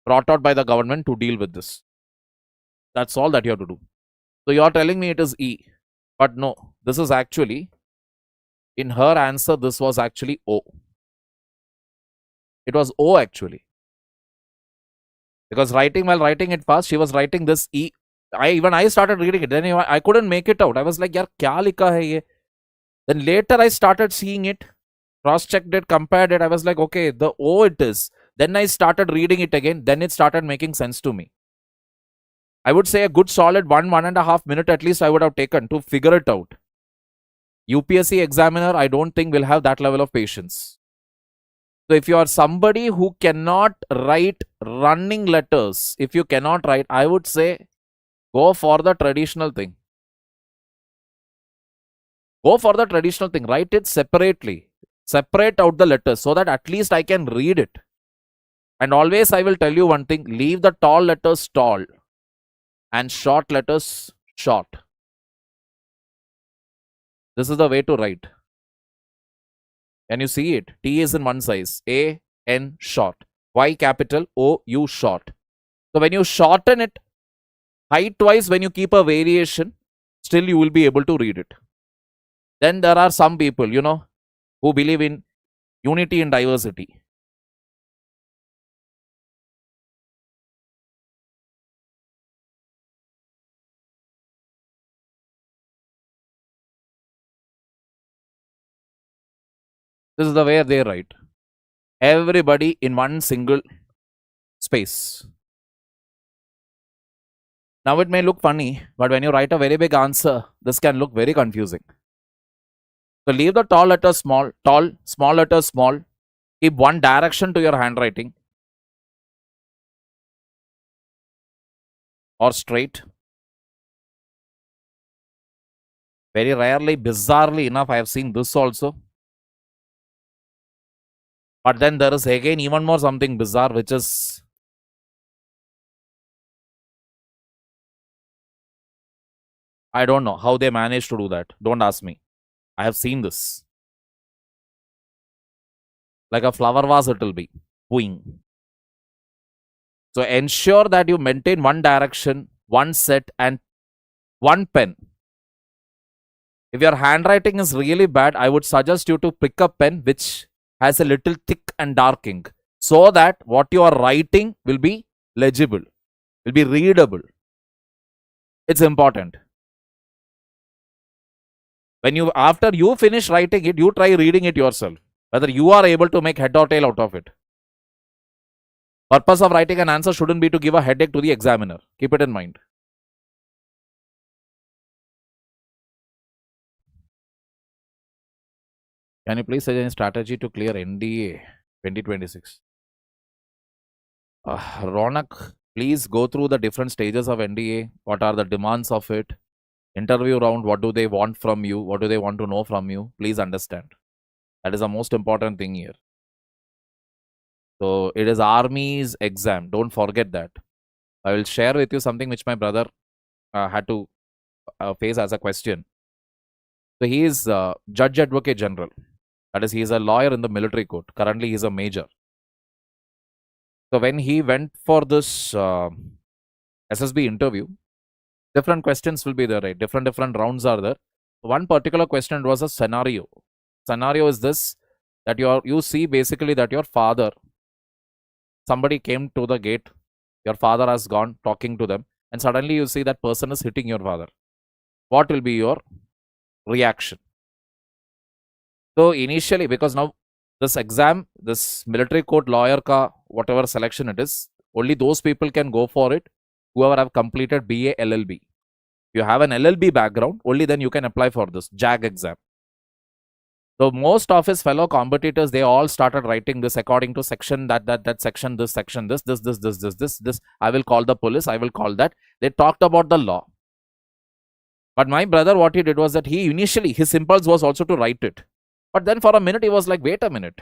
A: brought out by the government to deal with this? That's all that you have to do. So you are telling me it is E. But no, this is actually, in her answer, this was actually O. It was O actually. Because while writing it fast, she was writing this E. I started reading it. Then I couldn't make it out. I was like, yaar, kya likha hai ye? Then later I started seeing it, cross-checked it, compared it. I was like, okay, the O it is. Then I started reading it again. Then it started making sense to me. I would say a good solid 1.5 minutes at least I would have taken to figure it out. UPSC examiner, I don't think will have that level of patience. So if you are somebody who cannot write running letters, if you cannot write, I would say go for the traditional thing. Go for the traditional thing. Write it separately. Separate out the letters so that at least I can read it. And always I will tell you one thing. Leave the tall letters tall and short letters short. This is the way to write. Can you see it? T is in one size. A, N short. Y capital, O, U short. So when you shorten it, height-wise, when you keep a variation, still you will be able to read it. Then there are some people, who believe in unity in diversity. This is the way they write. Everybody in one single space. Now it may look funny, but when you write a very big answer, this can look very confusing. So leave the tall letters small, small letters small. Keep one direction to your handwriting. Or straight. Very rarely, bizarrely enough, I have seen this also. But then there is again even more something bizarre, which is I don't know how they managed to do that. Don't ask me. I have seen this. Like a flower vase it will be. Boing. So ensure that you maintain one direction, one set and one pen. If your handwriting is really bad, I would suggest you to pick a pen which has a little thick and dark ink, so that what you are writing will be legible, will be readable. It's important. After you finish writing it, you try reading it yourself, whether you are able to make head or tail out of it. Purpose of writing an answer shouldn't be to give a headache to the examiner. Keep it in mind. Can you please suggest any strategy to clear NDA 2026? Ronak, please go through the different stages of NDA. What are the demands of it? Interview round, what do they want from you? What do they want to know from you? Please understand. That is the most important thing here. So it is Army's exam. Don't forget that. I will share with you something which my brother had to face as a question. So he is Judge Advocate General. That is, he is a lawyer in the military court. Currently, he is a major. So when he went for this SSB interview, different questions will be there, right? Different rounds are there. One particular question was a scenario. Scenario is this, that you see basically that your father, somebody came to the gate, your father has gone talking to them, and suddenly you see that person is hitting your father. What will be your reaction? So initially, because now this exam, this military court lawyer ka whatever selection it is, only those people can go for it whoever have completed BA LLB. If you have an LLB background, only then you can apply for this JAG exam. So most of his fellow competitors, they all started writing this according to section that section, this section, this. I will call the police, I will call that. They talked about the law. But my brother, what he did was that he initially, his impulse was also to write it. But then for a minute, he was like, wait a minute.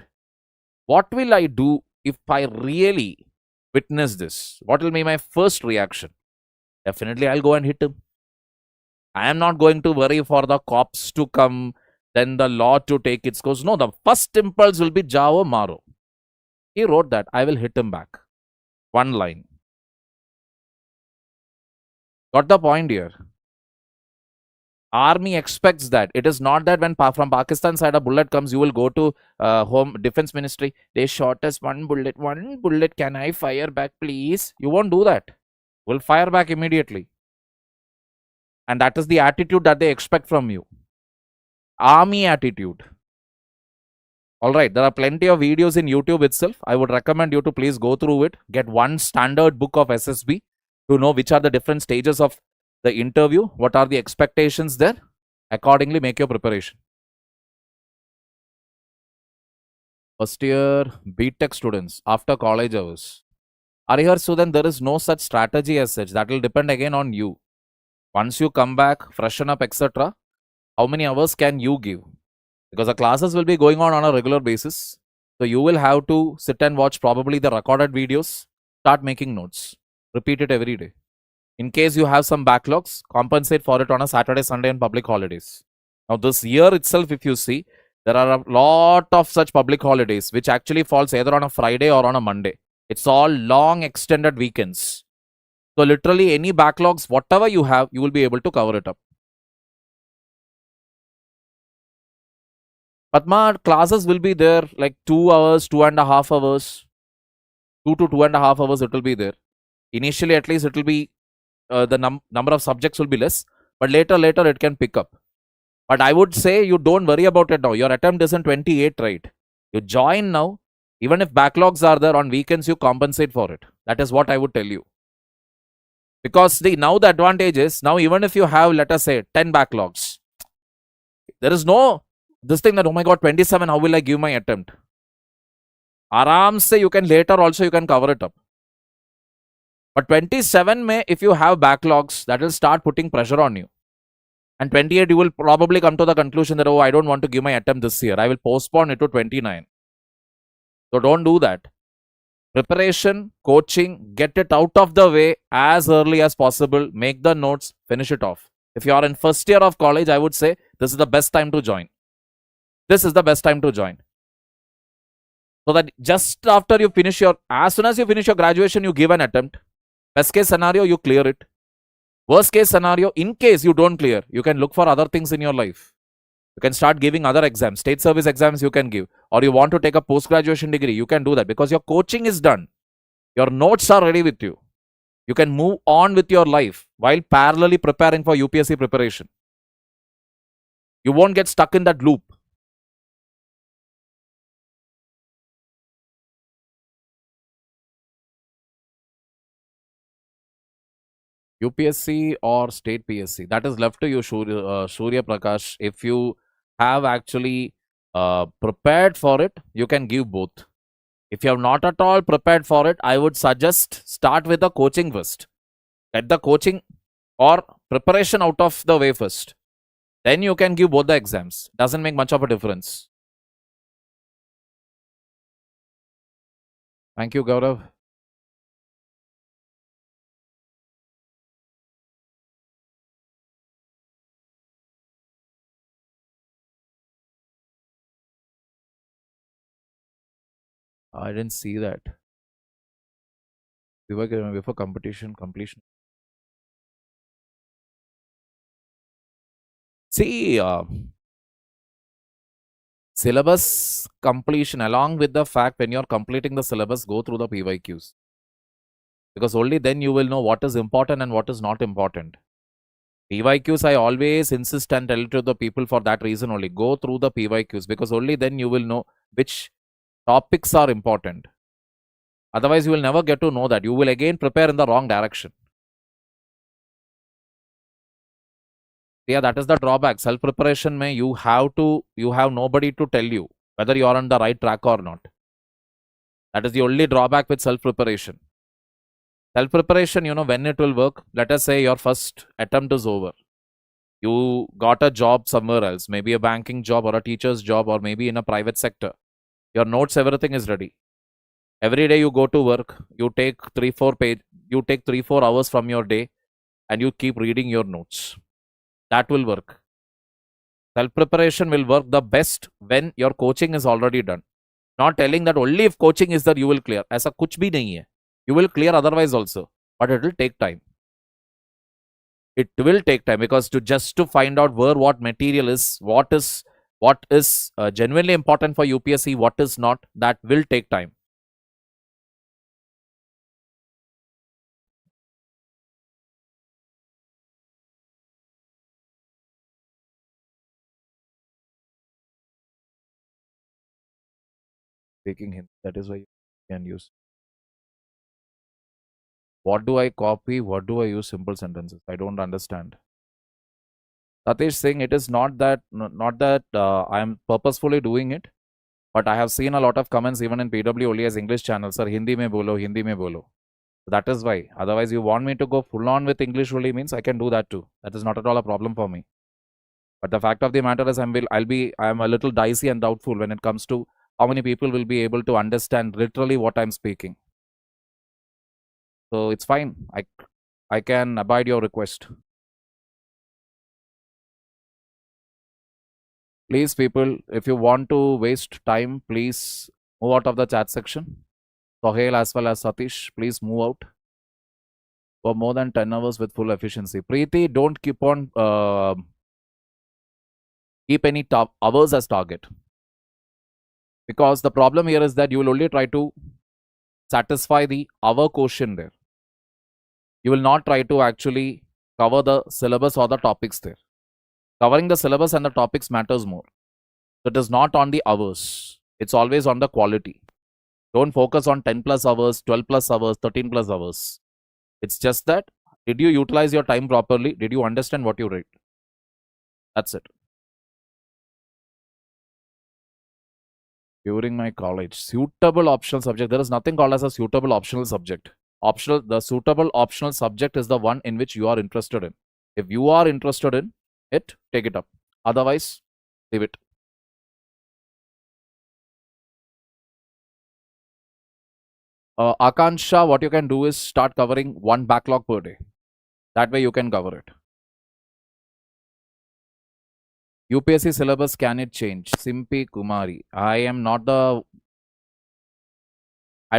A: What will I do if I really witness this? What will be my first reaction? Definitely, I'll go and hit him. I am not going to worry for the cops to come, then the law to take its course. No, the first impulse will be Jao Maro. He wrote that, I will hit him back. One line. Got the point here? Army expects that. It is not that when from Pakistan side a bullet comes, you will go to Home Defense Ministry. They shot us one bullet. One bullet. Can I fire back, please? You won't do that. Will fire back immediately. And that is the attitude that they expect from you. Army attitude. Alright, there are plenty of videos in YouTube itself. I would recommend you to please go through it. Get one standard book of SSB to know which are the different stages of the interview. What are the expectations there? Accordingly, make your preparation. First year BTech students after college hours. Arihar, so then there is no such strategy as such. That will depend again on you. Once you come back, freshen up, etc., how many hours can you give? Because the classes will be going on a regular basis. So you will have to sit and watch probably the recorded videos, start making notes, repeat it every day. In case you have some backlogs, compensate for it on a Saturday, Sunday and public holidays. Now this year itself, if you see, there are a lot of such public holidays which actually falls either on a Friday or on a Monday. It's all long extended weekends. So literally any backlogs, whatever you have, you will be able to cover it up. Padma, classes will be there like 2 hours, 2.5 hours, 2 to 2.5 hours it will be there. Initially at least it will be, the number of subjects will be less, but later it can pick up. But I would say you don't worry about it now. Your attempt is in 28, right? You join now. Even if backlogs are there on weekends, you compensate for it. That is what I would tell you. Because now the advantage is, now even if you have, let us say, 10 backlogs, there is no this thing that, oh my god, 27, how will I give my attempt? Aram se you can later also, you can cover it up. But 27 may, if you have backlogs, that will start putting pressure on you. And 28, you will probably come to the conclusion that, oh, I don't want to give my attempt this year. I will postpone it to 29. So don't do that. Preparation, coaching, get it out of the way as early as possible. Make the notes, finish it off. If you are in first year of college, I would say this is the best time to join. This is the best time to join. So that just after you finish as soon as you finish your graduation, you give an attempt. Best case scenario, you clear it. Worst case scenario, in case you don't clear, you can look for other things in your life. You can start giving other exams, state service exams you can give. Or you want to take a post-graduation degree, you can do that because your coaching is done. Your notes are ready with you. You can move on with your life while parallelly preparing for UPSC preparation. You won't get stuck in that loop. UPSC or state PSC, that is left to you, Surya Prakash. If you have actually prepared for it, you can give both. If you have not at all prepared for it, I would suggest start with the coaching first. Get the coaching or preparation out of the way first. Then you can give both the exams. Doesn't make much of a difference. Thank you, Gaurav. I didn't see that. Before competition completion. See, syllabus completion, along with the fact when you're completing the syllabus, go through the PYQs. Because only then you will know what is important and what is not important. PYQs, I always insist and tell to the people for that reason only. Go through the PYQs because only then you will know which topics are important. Otherwise, you will never get to know that. You will again prepare in the wrong direction. Yeah, that is the drawback. Self preparation may you have nobody to tell you whether you are on the right track or not. That is the only drawback with self preparation. Self preparation, when it will work. Let us say your first attempt is over. You got a job somewhere else, maybe a banking job or a teacher's job or maybe in a private sector. Your notes, everything is ready. Every day you go to work, you take 3-4 hours from your day and you keep reading your notes. That will work. Self preparation will work the best when your coaching is already done. Not telling that only if coaching is there you will clear. ऐसा कुछ भी नहीं है. You will clear otherwise also, but it will take time. It will take time because to find out what material is, what is genuinely important for UPSC, what is not, that will take time. Taking him, that is why you can use. What do I copy? What do I use? Simple sentences. I don't understand. Satish saying it is not that I am purposefully doing it, but I have seen a lot of comments even in PW only as English channels. Sir, Hindi mein bolo, Hindi mein bolo. That is why. Otherwise, you want me to go full on with English only means I can do that too. That is not at all a problem for me. But the fact of the matter is, I am a little dicey and doubtful when it comes to how many people will be able to understand literally what I'm speaking. So it's fine. I can abide your request. Please, people, if you want to waste time, please move out of the chat section. Sohail as well as Satish, please move out for more than 10 hours with full efficiency. Preeti, don't keep on keep any hours as target. Because the problem here is that you will only try to satisfy the hour quotient there. You will not try to actually cover the syllabus or the topics there. Covering the syllabus and the topics matters more. It is not on the hours. It's always on the quality. Don't focus on 10 plus hours, 12 plus hours, 13 plus hours. It's just that, did you utilize your time properly? Did you understand what you read? That's it. During my college, suitable optional subject. There is nothing called as a suitable optional subject. The suitable optional subject is the one in which you are interested in. If you are interested in it, take it up. Otherwise, leave it. Akansha, what you can do is start covering one backlog per day. That way you can cover it. UPSC syllabus, can it change? Simpi Kumari. I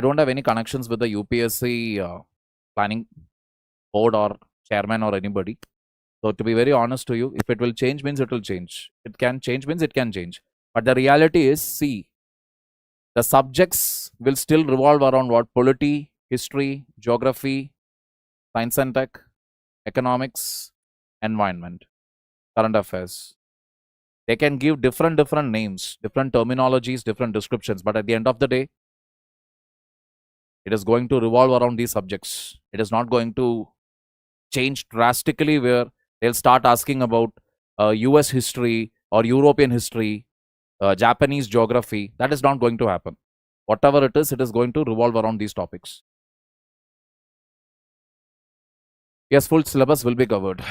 A: don't have any connections with the UPSC planning board or chairman or anybody. So to be very honest to you, if it will change means it will change. It can change means it can change. But the reality is, see, the subjects will still revolve around what? Polity, history, geography, science and tech, economics, environment, current affairs. They can give different names, different terminologies, different descriptions. But at the end of the day, it is going to revolve around these subjects. It is not going to change drastically where they'll start asking about US history or European history, Japanese geography. That is not going to happen. Whatever it is going to revolve around these topics. Yes, full syllabus will be covered.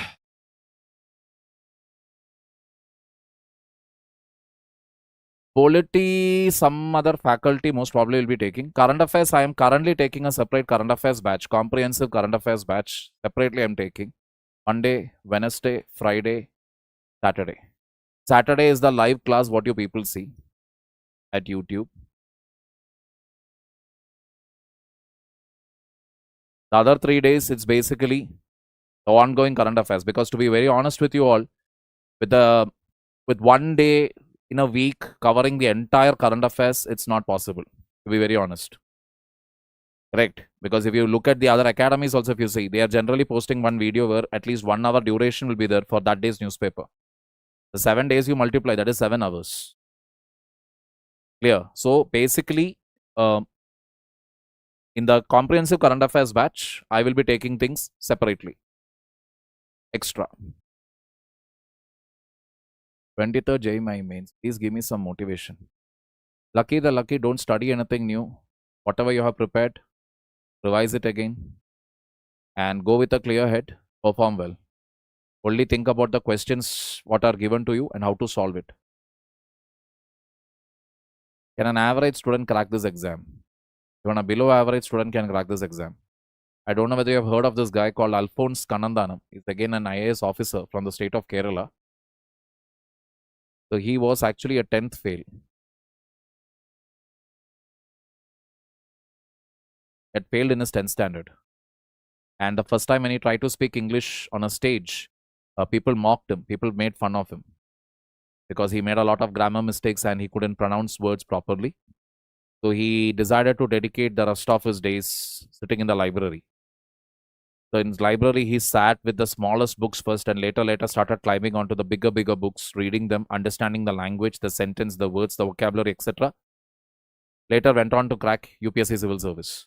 A: Polity, some other faculty most probably will be taking. Current affairs, I am currently taking a separate current affairs batch, comprehensive current affairs batch. Separately, I am taking Monday, Wednesday, Friday, Saturday. Saturday is the live class, what you people see at YouTube. The other 3 days, it's basically the ongoing current affairs. Because to be very honest with you all, with the with one day in a week covering the entire current affairs, it's not possible. To be very honest. Correct. Because if you look at the other academies also, if you see, they are generally posting one video where at least 1 hour duration will be there for that day's newspaper. The 7 days you multiply, that is 7 hours. Clear. So basically, in the comprehensive current affairs batch, I will be taking things separately. Extra. 23rd JMI mains. Please give me some motivation. Lucky the lucky, don't study anything new. Whatever you have prepared, revise it again. And go with a clear head. Perform well. Only think about the questions what are given to you and how to solve it. Can an average student crack this exam? Even a below average student can crack this exam. I don't know whether you have heard of this guy called Alphonse Kannandanam. He's again an IAS officer from the state of Kerala. So he was actually a 10th fail. Had failed in his 10th standard. And the first time when he tried to speak English on a stage, people mocked him. People made fun of him. Because he made a lot of grammar mistakes and he couldn't pronounce words properly. So he decided to dedicate the rest of his days sitting in the library. So in his library, he sat with the smallest books first and later started climbing onto the bigger books, reading them, understanding the language, the sentence, the words, the vocabulary, etc. Later went on to crack UPSC Civil Service.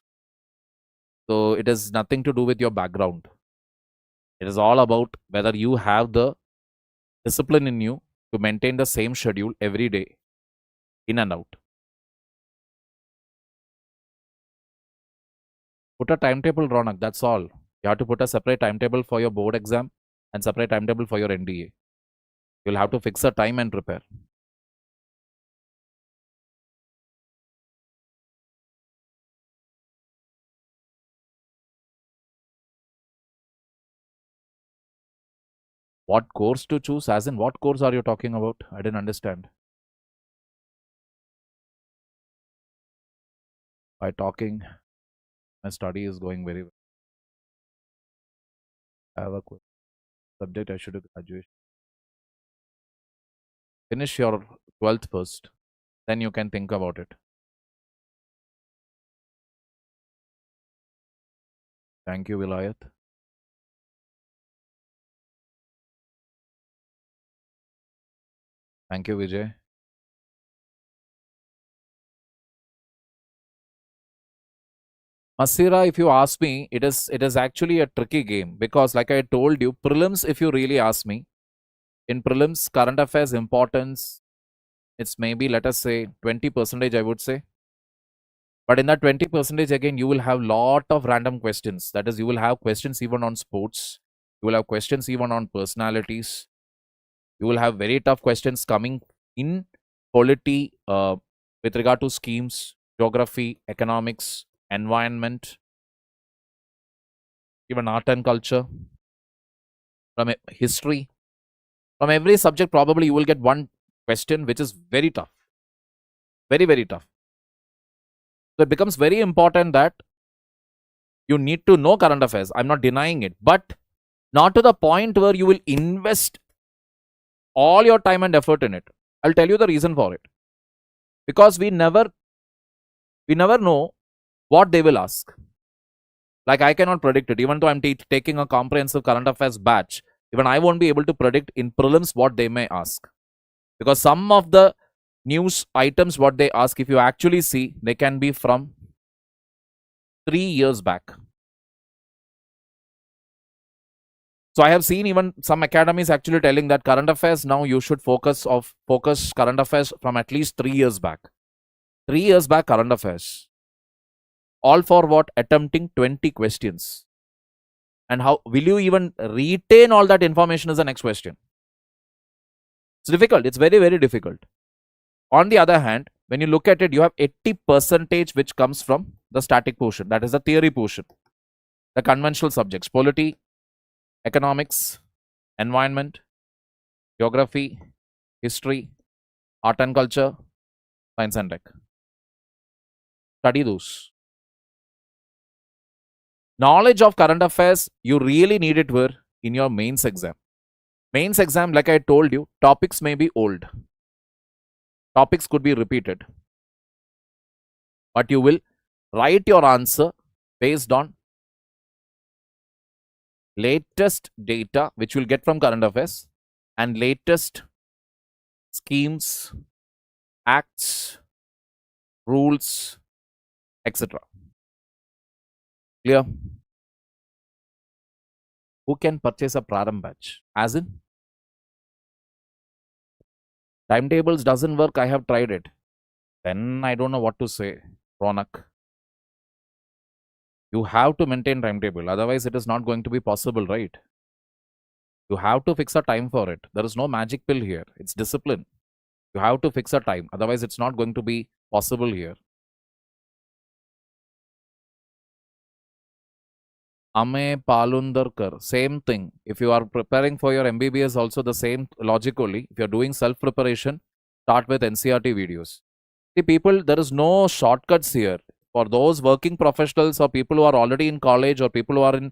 A: So it has nothing to do with your background. It is all about whether you have the discipline in you to maintain the same schedule every day, in and out. Put a timetable, Ronak, that's all. You have to put a separate timetable for your board exam and separate timetable for your NDA. You'll have to fix a time and prepare. What course to choose? As in, what course are you talking about? I didn't understand. By talking, my study is going very well. I have a subject I should do graduation. Finish your 12th first. Then you can think about it. Thank you, Vilayat. Thank you, Vijay. Masira, if you ask me, it is actually a tricky game because, like I told you, prelims, if you really ask me, in prelims, current affairs importance, it's maybe, let us say, 20%, I would say. But in that 20%, again, you will have lot of random questions. That is, you will have questions even on sports. You will have questions even on personalities. You will have very tough questions coming in polity with regard to schemes, geography, economics, environment, even art and culture, from history. From every subject, probably you will get one question which is very tough. Very, very tough. So it becomes very important that you need to know current affairs. I'm not denying it, but not to the point where you will invest all your time and effort in it. I'll tell you the reason for it. Because we never know what they will ask. Like I cannot predict it. Even though I'm taking a comprehensive current affairs batch, even I won't be able to predict in prelims what they may ask. Because some of the news items, what they ask, if you actually see, they can be from 3 years back. So I have seen even some academies actually telling that current affairs now you should focus current affairs from at least 3 years back. 3 years back current affairs. All for what? Attempting 20 questions. And how will you even retain all that information is the next question. It's difficult. It's very, very difficult. On the other hand, when you look at it, you have 80% which comes from the static portion. That is the theory portion. The conventional subjects, polity, economics, environment, geography, history, art and culture, science and tech. Study those. Knowledge of current affairs, you really need it where? In your mains exam. Mains exam, like I told you, topics may be old. Topics could be repeated. But you will write your answer based on latest data which you'll get from current affairs and latest schemes, acts, rules, etc. Clear? Who can purchase a Prarambh batch? As in, timetables doesn't work. I have tried it. Then I don't know what to say. Ronak. You have to maintain timetable. Otherwise, it is not going to be possible, right? You have to fix a time for it. There is no magic pill here. It's discipline. You have to fix a time. Otherwise, it's not going to be possible here. Ame Palundarkar, same thing. If you are preparing for your MBBS, also the same logically. If you're doing self-preparation, start with NCRT videos. See, people, there is no shortcuts here. For those working professionals or people who are already in college or people who are in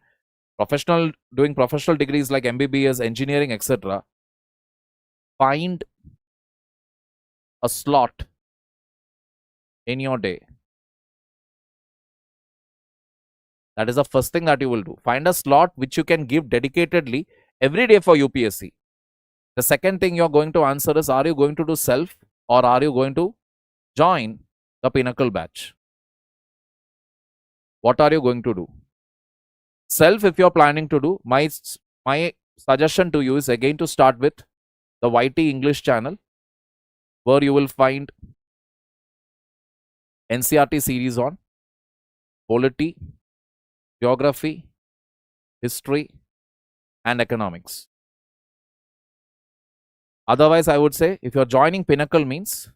A: doing professional degrees like MBBS, engineering, etc., find a slot in your day. That is the first thing that you will do. Find a slot which you can give dedicatedly every day for UPSC. The second thing you're going to answer is, are you going to do self or are you going to join the Pinnacle batch? What are you going to do? Self, if you're planning to do, my suggestion to you is again to start with the YT English channel, where you will find NCRT series on polity, geography, history, and economics. Otherwise, I would say if you're joining Pinnacle means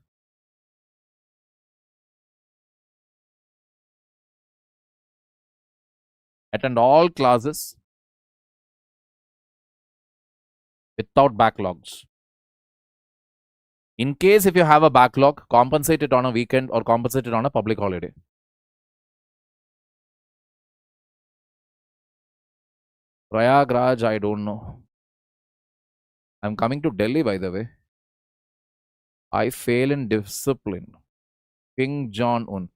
A: attend all classes without backlogs. In case if you have a backlog, compensate it on a weekend or compensate it on a public holiday. Prayagraj, I don't know. I'm coming to Delhi, by the way. I fail in discipline. King Jong-un.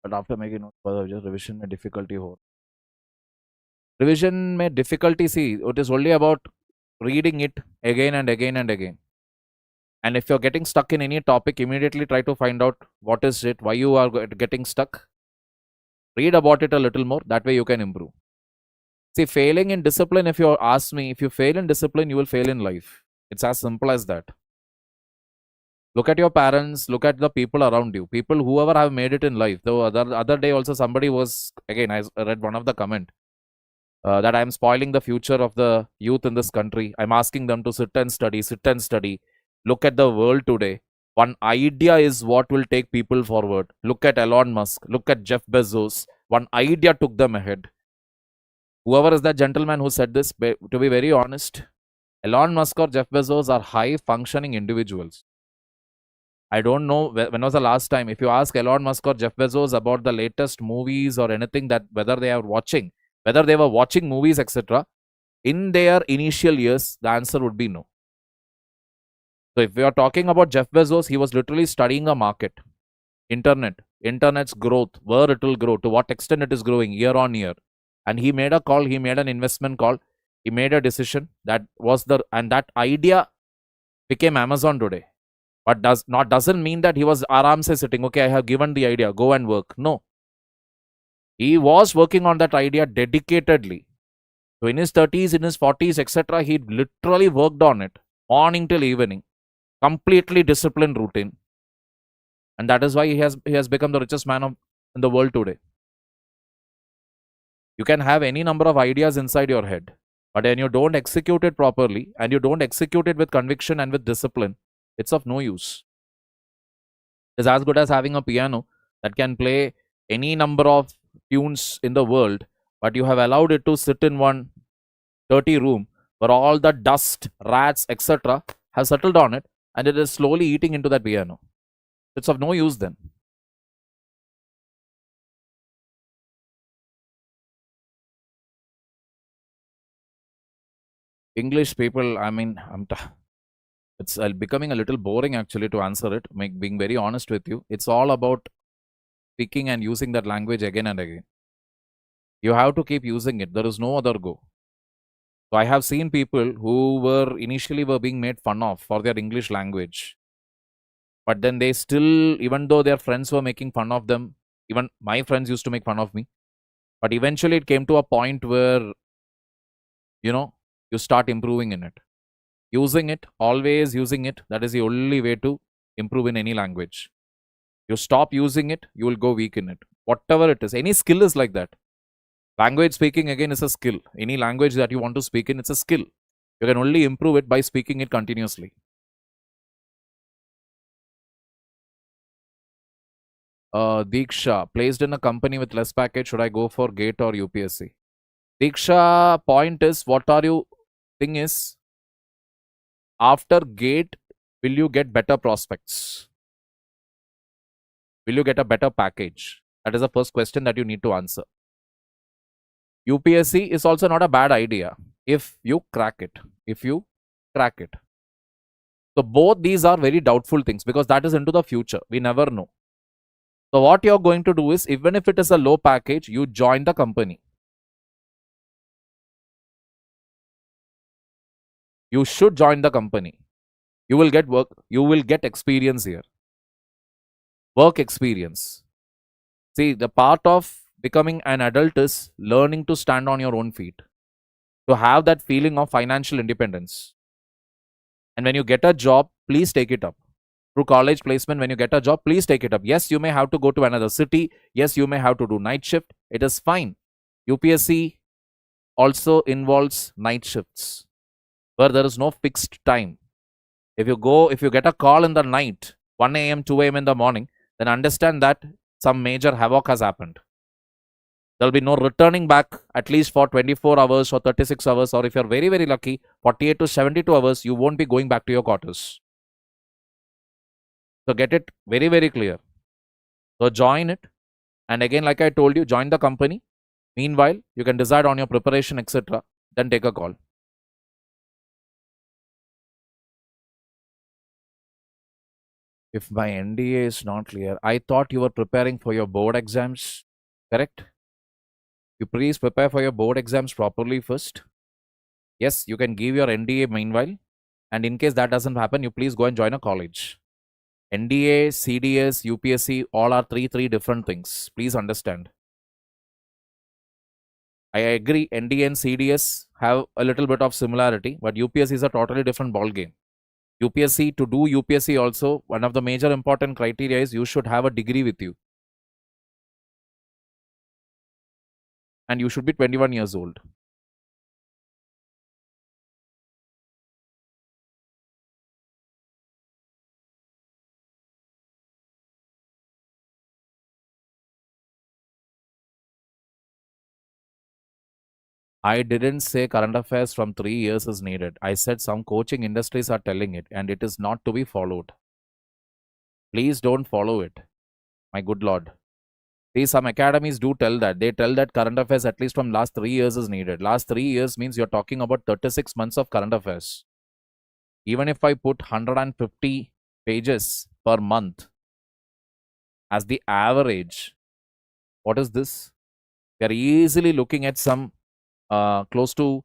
A: But after making notes further, just revision में difficulty हो. Revision में difficulty, see, it is only about reading it again and again and again. And if you're getting stuck in any topic, immediately try to find out what is it, why you are getting stuck. Read about it a little more. That way you can improve. See, failing in discipline, if you ask me, if you fail in discipline, you will fail in life. It's as simple as that. Look at your parents, look at the people around you, people whoever have made it in life. The other day also somebody was, again, I read one of the comment that I'm spoiling the future of the youth in this country. I'm asking them to sit and study. Look at the world today. One idea is what will take people forward. Look at Elon Musk, look at Jeff Bezos. One idea took them ahead. Whoever is that gentleman who said this, to be very honest, Elon Musk or Jeff Bezos are high functioning individuals. I don't know when was the last time, if you ask Elon Musk or Jeff Bezos about the latest movies or anything, that whether they were watching movies, etc., in their initial years, the answer would be no. So if we are talking about Jeff Bezos, he was literally studying a market, internet's growth, where it will grow, to what extent it is growing year on year. And he made a call, he made an investment call, he made a decision, and that idea became Amazon today. But doesn't mean that he was aram se sitting, okay, I have given the idea, go and work. No. He was working on that idea dedicatedly. So in his 30s, in his 40s, etc., he literally worked on it, morning till evening, completely disciplined routine. And that is why he has become the richest man in the world today. You can have any number of ideas inside your head, but when you don't execute it properly and you don't execute it with conviction and with discipline, it's of no use. It's as good as having a piano that can play any number of tunes in the world, but you have allowed it to sit in one dirty room where all the dust, rats, etc. have settled on it, and it is slowly eating into that piano. It's of no use then. English people, I mean, it's becoming a little boring actually to answer it. Being very honest with you, it's all about speaking and using that language again and again. You have to keep using it. There is no other go. So I have seen people who were initially were being made fun of for their English language, but then they still, even though their friends were making fun of them, even my friends used to make fun of me. But eventually, it came to a point where you start improving in it, using it, always using it. That is the only way to improve in any language. You stop using it, you will go weak in it. Whatever it is, any skill is like that. Language speaking again is a skill. Any language that you want to speak in, it's a skill. You can only improve it by speaking it continuously. Diksha, placed in a company with less package, should I go for GATE or UPSC? Diksha, point is, what are you? Thing is, after GATE, will you get better prospects? Will you get a better package? That is the first question that you need to answer. UPSC is also not a bad idea if you crack it. If you crack it. So both these are very doubtful things because that is into the future. We never know. So what you're going to do is, even if it is a low package, you join the company. You should join the company. You will get work. You will get experience here. Work experience. See, the part of becoming an adult is learning to stand on your own feet, to have that feeling of financial independence. And when you get a job, please take it up. Through college placement, when you get a job, please take it up. Yes, you may have to go to another city. Yes, you may have to do night shift. It is fine. UPSC also involves night shifts where there is no fixed time. If you get a call in the night, 1 a.m., 2 a.m. in the morning, then understand that some major havoc has happened. There'll be no returning back at least for 24 hours or 36 hours, or if you're very, very lucky, 48 to 72 hours, you won't be going back to your quarters. So get it very, very clear. So join it. And again, like I told you, join the company. Meanwhile, you can decide on your preparation, etc. Then take a call. If my NDA is not clear, I thought you were preparing for your board exams, correct? You please prepare for your board exams properly first. Yes, you can give your NDA meanwhile. And in case that doesn't happen, you please go and join a college. NDA, CDS, UPSC, all are three different things. Please understand. I agree, NDA and CDS have a little bit of similarity, but UPSC is a totally different ball game. UPSC, to do UPSC also, one of the major important criteria is you should have a degree with you. And you should be 21 years old. I didn't say current affairs from 3 years is needed. I said some coaching industries are telling it and it is not to be followed. Please don't follow it. My good Lord. See, some academies do tell that. They tell that current affairs at least from last 3 years is needed. Last 3 years means you're talking about 36 months of current affairs. Even if I put 150 pages per month as the average, what is this? We are easily looking at some close to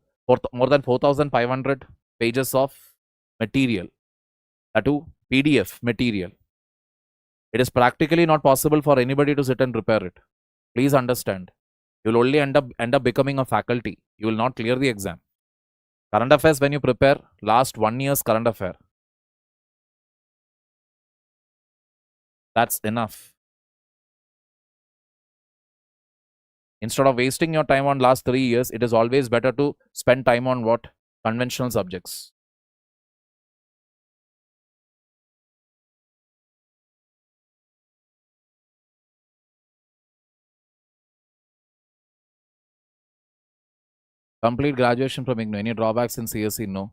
A: more than 4,500 pages of material, to PDF material. It is practically not possible for anybody to sit and prepare it. Please understand. You will only end up becoming a faculty. You will not clear the exam. Current affairs, when you prepare, last 1 year's current affair. That's enough. Instead of wasting your time on last 3 years, it is always better to spend time on what? Conventional subjects. Complete graduation from IGNOU. Any drawbacks in CSE? No.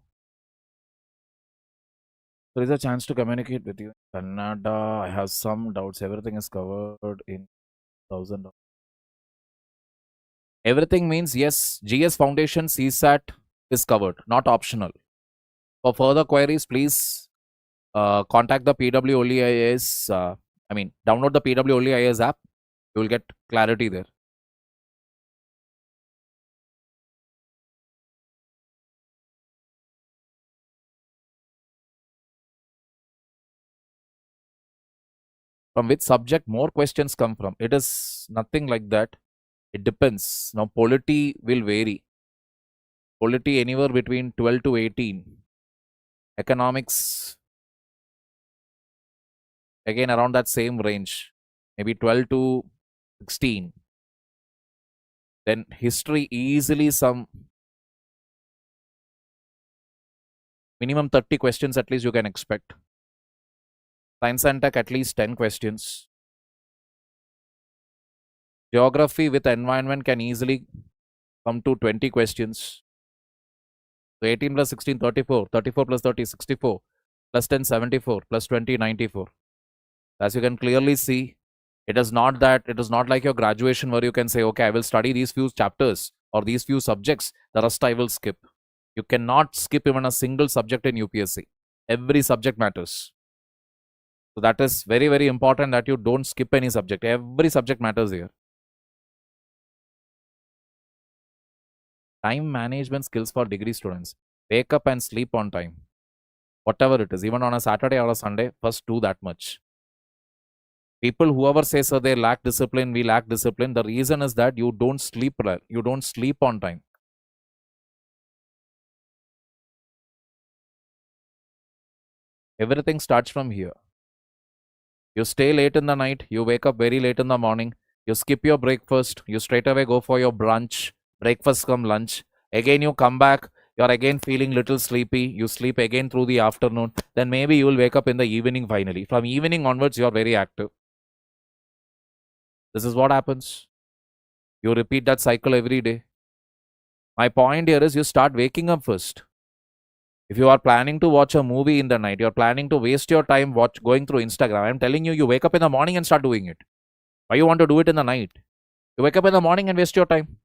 A: There is a chance to communicate with you. Canada, I have some doubts. Everything is covered in 1,000. Everything means yes. GS Foundation, CSAT, is covered, not optional. For further queries, please contact the PWOLIIS. Download the PWOLIIS app. You will get clarity there. From which subject more questions come from? It is nothing like that. It depends. Now, polity will vary. Polity anywhere between 12 to 18. Economics, again around that same range, maybe 12 to 16. Then history easily some minimum 30 questions at least you can expect. Science and tech at least 10 questions. Geography with environment can easily come to 20 questions. So 18 plus 16, 34. 34 plus 30, 64. Plus 10, 74. Plus 20, 94. As you can clearly see, it is not like your graduation where you can say, okay, I will study these few chapters or these few subjects, the rest I will skip. You cannot skip even a single subject in UPSC. Every subject matters. So that is very, very important that you don't skip any subject. Every subject matters here. Time management skills for degree students. Wake up and sleep on time. Whatever it is, even on a Saturday or a Sunday, first do that much. People, whoever says so, they lack discipline, we lack discipline. The reason is that you don't sleep well. You don't sleep on time. Everything starts from here. You stay late in the night, you wake up very late in the morning, you skip your breakfast, you straight away go for your brunch, breakfast come lunch. Again, you come back, you're again feeling little sleepy, you sleep again through the afternoon, then maybe you will wake up in the evening finally. From evening onwards, you're very active. This is what happens. You repeat that cycle every day. My point here is you start waking up first. If you are planning to watch a movie in the night, you're planning to waste your time going through Instagram, I'm telling you, you wake up in the morning and start doing it. Why you want to do it in the night? You wake up in the morning and waste your time.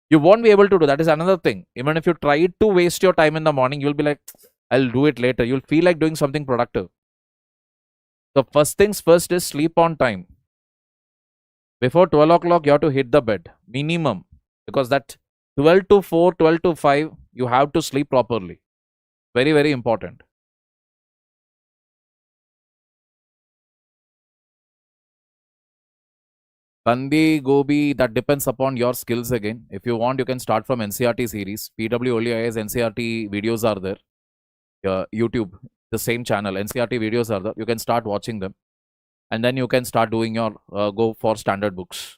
A: You won't be able to do that. Is another thing. Even if you try to waste your time in the morning, you'll be like, I'll do it later. You'll feel like doing something productive. So first things first is sleep on time. Before 12 o'clock, you have to hit the bed. Minimum. Because that 12 to 4, 12 to 5, you have to sleep properly. Very, very important. Bandi, Gobi, that depends upon your skills again. If you want, you can start from NCRT series. PWOLIIS NCRT videos are there. YouTube, the same channel. NCRT videos are there. You can start watching them. And then you can start doing your go for standard books.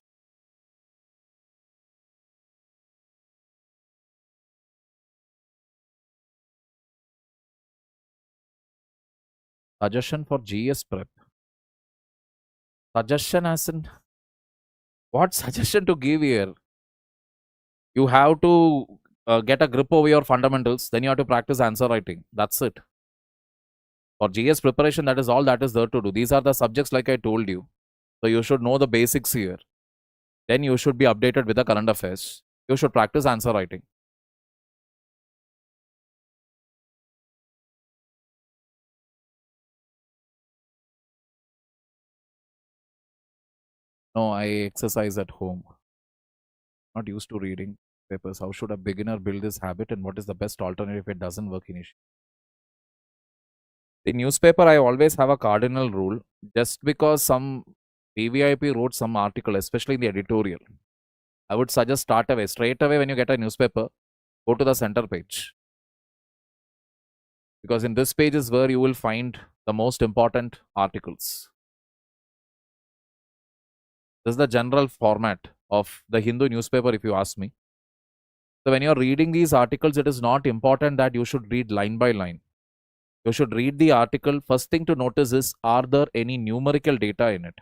A: Suggestion for GS prep. Suggestion as in what suggestion to give here? You have to get a grip over your fundamentals. Then you have to practice answer writing. That's it. For GS preparation, that is all that is there to do. These are the subjects like I told you. So you should know the basics here. Then you should be updated with the current affairs. You should practice answer writing. No, I exercise at home. Not used to reading papers. How should a beginner build this habit and what is the best alternative if it doesn't work initially? The newspaper, I always have a cardinal rule. Just because some PVIP wrote some article, especially in the editorial, I would suggest straight away when you get a newspaper, go to the center page. Because in this page is where you will find the most important articles. This is the general format of the Hindu newspaper, if you ask me. So when you're reading these articles, it is not important that you should read line by line. You should read the article. First thing to notice is, are there any numerical data in it?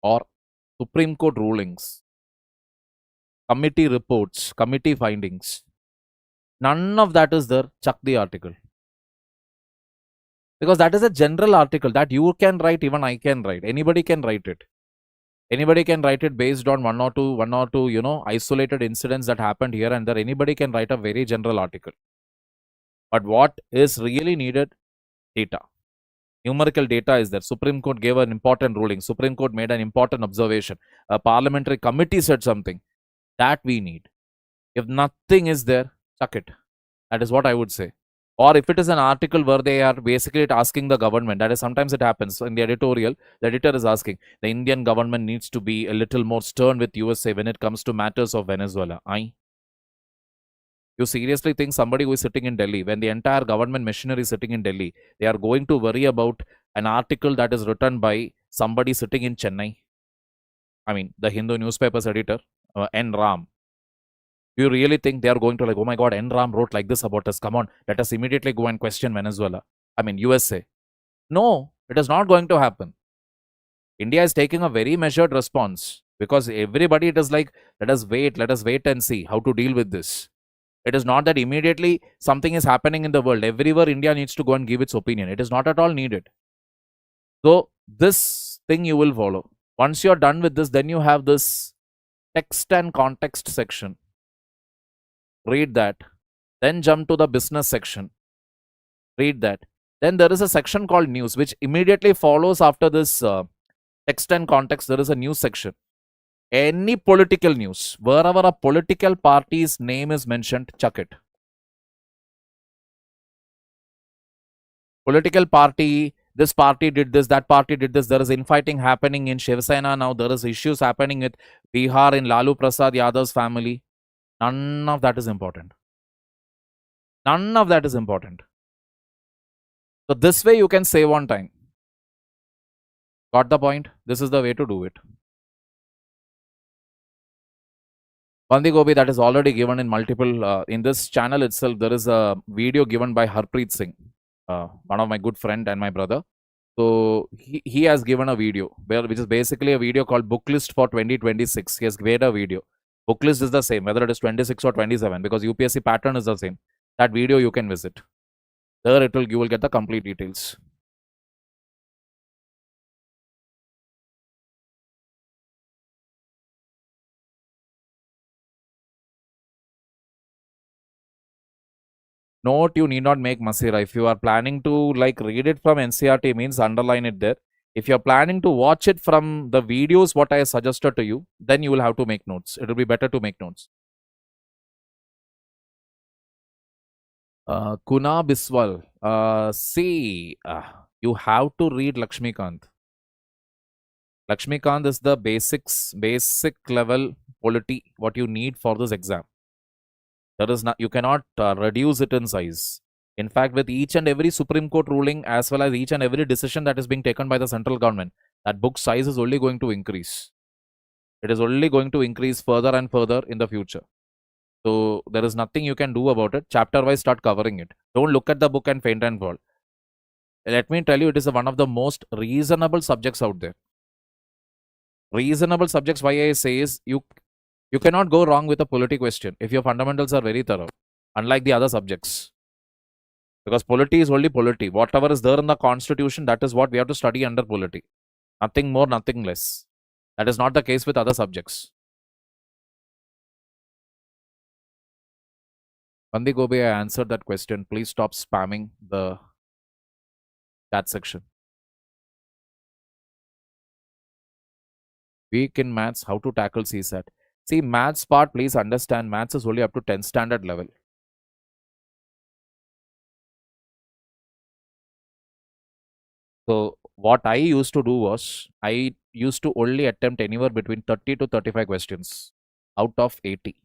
A: Or Supreme Court rulings, committee reports, committee findings. None of that is there. Chuck the article. Because that is a general article that you can write, even I can write. Anybody can write it. Anybody can write it based on one or two, isolated incidents that happened here and there. Anybody can write a very general article. But what is really needed? Data. Numerical data is there. Supreme Court gave an important ruling. Supreme Court made an important observation. A parliamentary committee said something. That we need. If nothing is there, chuck it. That is what I would say. Or if it is an article where they are basically asking the government, that is sometimes it happens in the editorial, the editor is asking, the Indian government needs to be a little more stern with USA when it comes to matters of Venezuela. You seriously think somebody who is sitting in Delhi, when the entire government machinery is sitting in Delhi, they are going to worry about an article that is written by somebody sitting in Chennai? I mean, the Hindu newspaper's editor, N. Ram. Do you really think they are going to like, oh my God, N. Ram wrote like this about us. Come on, let us immediately go and question Venezuela. I mean, USA. No, it is not going to happen. India is taking a very measured response because everybody, it is like, let us wait and see how to deal with this. It is not that immediately something is happening in the world. Everywhere India needs to go and give its opinion. It is not at all needed. So this thing you will follow. Once you're done with this, then you have this text and context section. Read that. Then jump to the business section. Read that. Then there is a section called news, which immediately follows after this text and context. There is a news section. Any political news, wherever a political party's name is mentioned, chuck it. Political party, this party did this, that party did this. There is infighting happening in Shiv Sena now. There is issues happening with Bihar in Lalu Prasad Yadav's family. None of that is important. None of that is important. So this way you can save on time. Got the point? This is the way to do it. Bandi Gobi, that is already given in multiple, in this channel itself, there is a video given by Harpreet Singh, one of my good friend and my brother. So he has given a video, which is basically a video called Book List for 2026. He has made a video. Book list is the same, whether it is 26 or 27, because UPSC pattern is the same. That video you can visit. There you will get the complete details. Note, you need not make Masira. If you are planning to like read it from NCRT, means underline it there. If you're planning to watch it from the videos, what I suggested to you, then you will have to make notes. It will be better to make notes. Kuna Biswal, you have to read Lakshmikant. Lakshmikant is the basic level polity, what you need for this exam. There is not, you cannot reduce it in size. In fact, with each and every Supreme Court ruling, as well as each and every decision that is being taken by the central government, that book size is only going to increase. It is only going to increase further and further in the future. So there is nothing you can do about it. Chapter wise, start covering it. Don't look at the book and faint and fall. Let me tell you, it is one of the most reasonable subjects out there. Reasonable subjects, why I say is, you cannot go wrong with a polity question if your fundamentals are very thorough, unlike the other subjects. Because polity is only polity. Whatever is there in the constitution, that is what we have to study under polity. Nothing more, nothing less. That is not the case with other subjects. Bandi Gobi, I answered that question. Please stop spamming the chat section. Weak in maths, how to tackle CSAT. See, maths part, please understand, maths is only up to 10th standard level. So what I used to do was, I used to only attempt anywhere between 30 to 35 questions out of 80.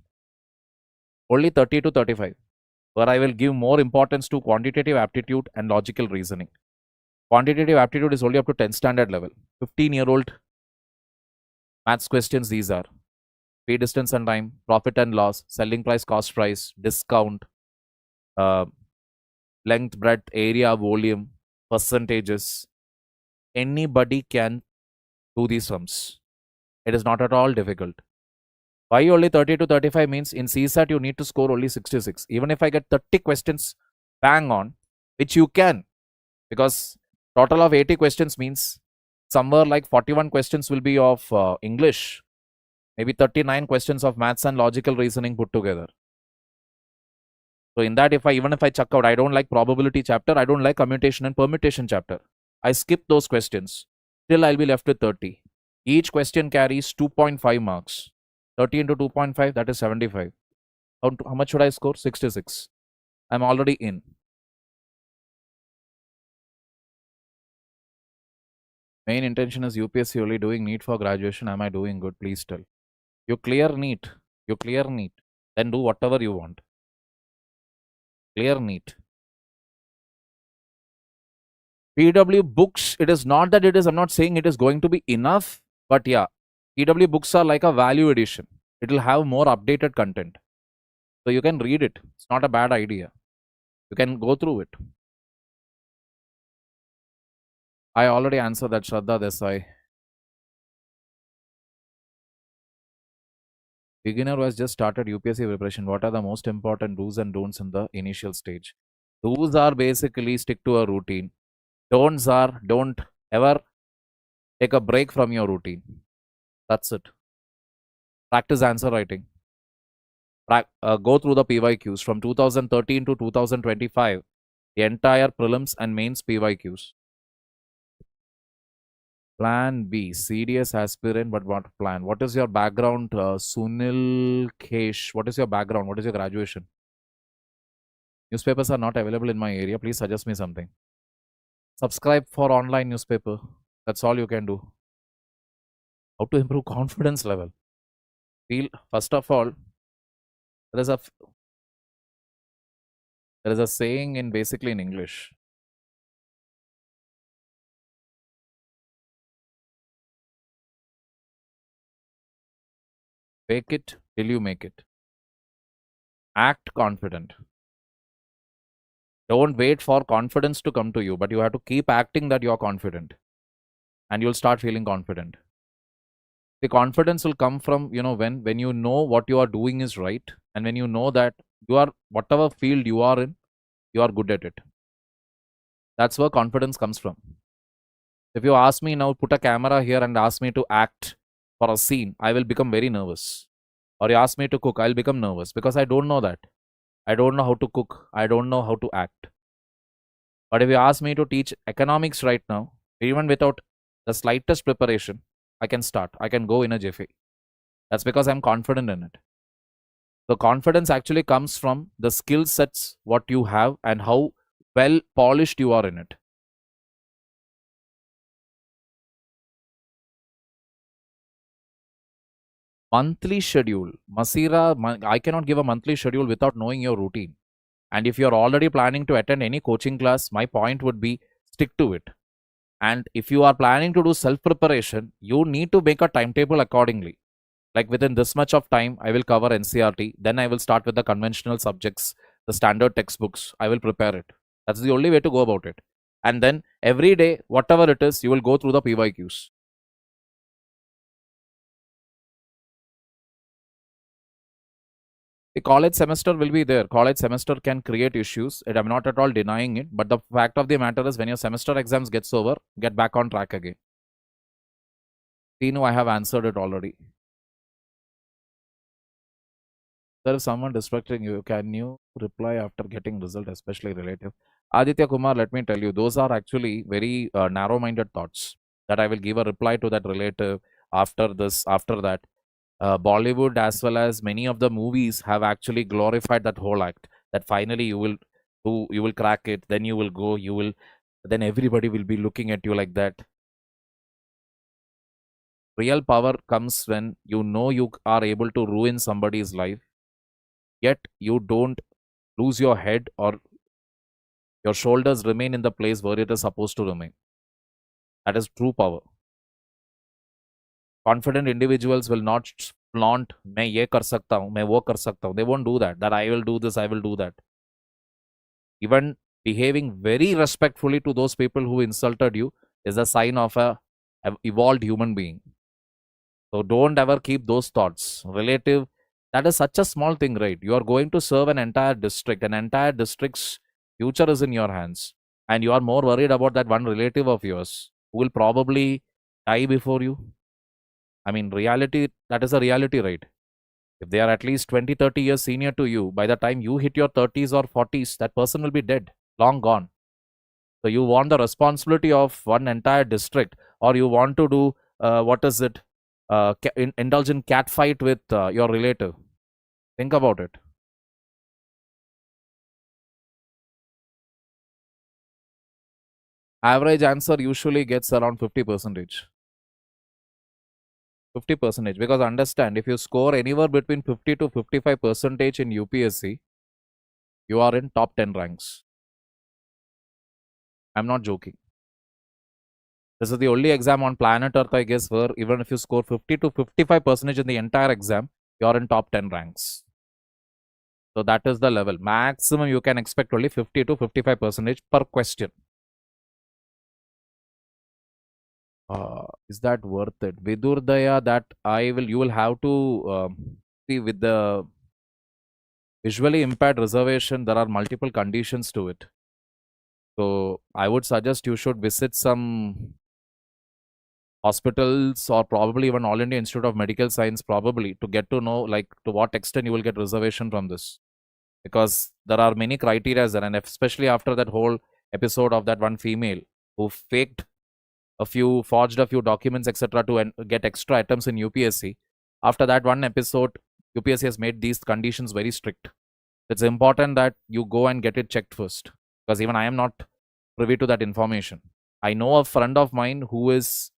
A: Only 30 to 35, where I will give more importance to quantitative aptitude and logical reasoning. Quantitative aptitude is only up to 10th standard level. 15-year-old maths questions these are. Speed, distance and time, profit and loss, selling price, cost price, discount, length, breadth, area, volume, percentages. Anybody can do these sums. It is not at all difficult. Why only 30 to 35 means in CSAT you need to score only 66. Even if I get 30 questions bang on, which you can, because total of 80 questions means somewhere like 41 questions will be of English, maybe 39 questions of maths and logical reasoning put together. So in that, even if I chuck out, I don't like probability chapter, I don't like commutation and permutation chapter, I skip those questions, still I'll be left with 30. Each question carries 2.5 marks. 30 into 2.5, that is 75. How much should I score? 66. I'm already in. Main intention is UPSC only, doing NEET for graduation. Am I doing good? Please tell. You clear NEET. You clear NEET. Then do whatever you want. Clear NEET. PW books, it is not that it is, I'm not saying it is going to be enough, but yeah, PW books are like a value addition. It will have more updated content. So you can read it. It's not a bad idea. You can go through it. I already answered that, Shraddha Desai. Beginner who has just started UPSC preparation, what are the most important do's and don'ts in the initial stage? Do's are basically stick to a routine. Don'ts are don't ever take a break from your routine. That's it. Practice answer writing. Go through the PYQs from 2013 to 2025. The entire prelims and mains PYQs. Plan B, CDS aspirant, but what plan? What is your background, Sunil Kesh? What is your background? What is your graduation? Newspapers are not available in my area. Please suggest me something. Subscribe for online newspaper. That's all you can do. How to improve confidence level? First of all, there is a saying in basically in English. Fake it till you make it. Act confident. Don't wait for confidence to come to you, but you have to keep acting that you're confident. And you'll start feeling confident. The confidence will come from, when you know what you are doing is right. And when you know that you are, whatever field you are in, you are good at it. That's where confidence comes from. If you ask me now, put a camera here and ask me to act for a scene, I will become very nervous. Or you ask me to cook, I'll become nervous because I don't know that. I don't know how to cook. I don't know how to act. But if you ask me to teach economics right now, even without the slightest preparation, I can start. I can go in a jiffy. That's because I'm confident in it. The confidence actually comes from the skill sets, what you have and how well polished you are in it. Monthly schedule. Masira, I cannot give a monthly schedule without knowing your routine. And if you're already planning to attend any coaching class, my point would be stick to it. And if you are planning to do self-preparation, you need to make a timetable accordingly. Like within this much of time, I will cover NCRT. Then I will start with the conventional subjects, the standard textbooks. I will prepare it. That's the only way to go about it. And then every day, whatever it is, you will go through the PYQs. The college semester will be there. College semester can create issues. I'm not at all denying it. But the fact of the matter is when your semester exams gets over, get back on track again. Tinu, I have answered it already. There is someone distracting you. Can you reply after getting result, especially relative? Aditya Kumar, let me tell you, those are actually very narrow-minded thoughts that I will give a reply to that relative after this, after that. Bollywood as well as many of the movies have actually glorified that whole act, that finally you will crack it, then you will go, then everybody will be looking at you like that. Real power comes when you know you are able to ruin somebody's life, yet you don't lose your head or your shoulders remain in the place where it is supposed to remain. That is true power. Confident individuals will not flaunt, मैं ये कर सकता हूँ, मैं वो कर सकता हूँ. They won't do that. That I will do this, I will do that. Even behaving very respectfully to those people who insulted you is a sign of an evolved human being. So don't ever keep those thoughts. Relative, that is such a small thing, right? You are going to serve an entire district. An entire district's future is in your hands. And you are more worried about that one relative of yours who will probably die before you. I mean, reality, that is a reality, right? If they are at least 20, 30 years senior to you, by the time you hit your 30s or 40s, that person will be dead, long gone. So you want the responsibility of one entire district, or you want to do what is it? Indulge in cat fight with your relative. Think about it. Average answer usually gets around 50 percentage. 50 percentage, because understand, if you score anywhere between 50 to 55 percentage in UPSC, you are in top 10 ranks. I'm not joking. This is the only exam on planet Earth, I guess, where even if you score 50 to 55 percentage in the entire exam, you're in top 10 ranks. So that is the level. Maximum you can expect only 50 to 55 percentage per question. Is that worth it? Vidurdaya, that you will have to see with the visually impaired reservation, there are multiple conditions to it. So I would suggest you should visit some hospitals or probably even All India Institute of Medical Science, probably, to get to know like to what extent you will get reservation from this. Because there are many criteria there, and especially after that whole episode of that one female who forged a few documents, etc., to get extra items in UPSC. After that one episode, UPSC has made these conditions very strict. It's important that you go and get it checked first, because even I am not privy to that information. I know a friend of mine who is,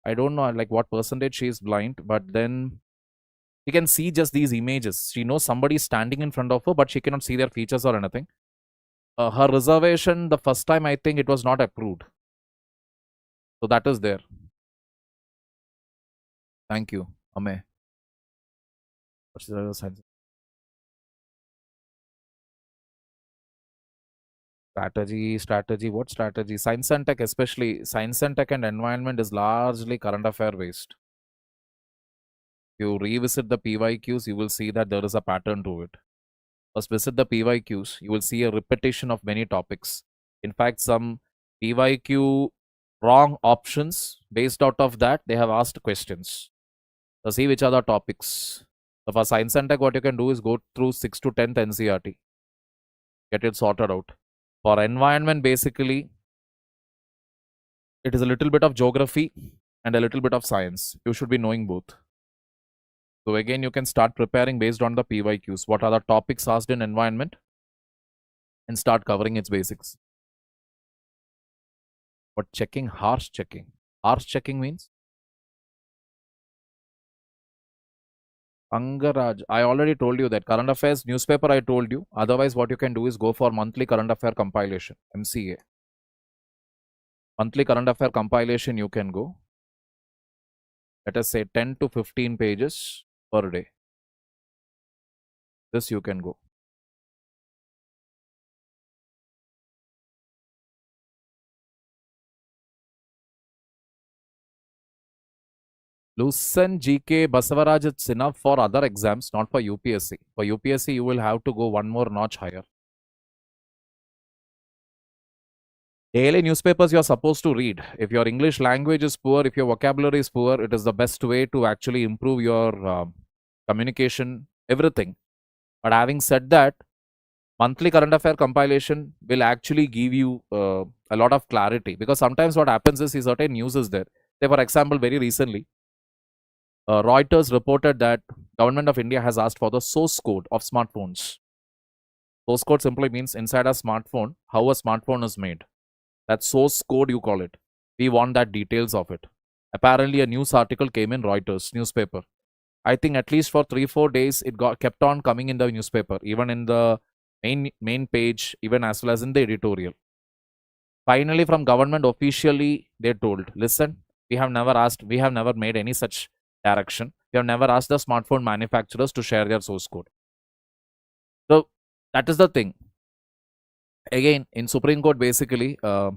A: I don't know like what percentage she is blind, but then she can see just these images. She knows somebody standing in front of her, but she cannot see their features or anything. Her reservation, the first time, I think it was not approved. So that is there. Thank you, Ame. Strategy, what strategy? Science and tech, especially science and tech and environment, is largely current affair based. If you revisit the PYQs, you will see that there is a pattern to it. First, visit the PYQs, you will see a repetition of many topics. In fact, some PYQ wrong options, based out of that, they have asked questions. So, see which are the topics. So, for science and tech, what you can do is go through 6 to 10th NCRT, get it sorted out. For environment, basically, it is a little bit of geography and a little bit of science. You should be knowing both. So again, you can start preparing based on the PYQs. What are the topics asked in environment, and start covering its basics. But checking, harsh checking. Harsh checking means? Angaraj, I already told you that current affairs newspaper I told you. Otherwise, what you can do is go for monthly current affair compilation, MCA. Monthly current affair compilation you can go. Let us say 10 to 15 pages per day. This you can go. Lucent GK Basavaraj, it's enough for other exams, not for UPSC. For UPSC, you will have to go one more notch higher. Daily newspapers you are supposed to read. If your English language is poor, if your vocabulary is poor, it is the best way to actually improve your communication, everything. But having said that, monthly current affair compilation will actually give you a lot of clarity, because sometimes what happens is certain news is there. Say, for example, very recently, Reuters reported that government of India has asked for the source code of smartphones. Source code simply means inside a smartphone, how a smartphone is made. That source code, you call it. We want that details of it. Apparently, a news article came in Reuters newspaper. I think at least for 3-4 days, it kept on coming in the newspaper, even in the main page, even as well as in the editorial. Finally, from government officially, they told, listen, we have never made any such direction. We have never asked the smartphone manufacturers to share their source code. So that is the thing. Again, in Supreme Court, basically, that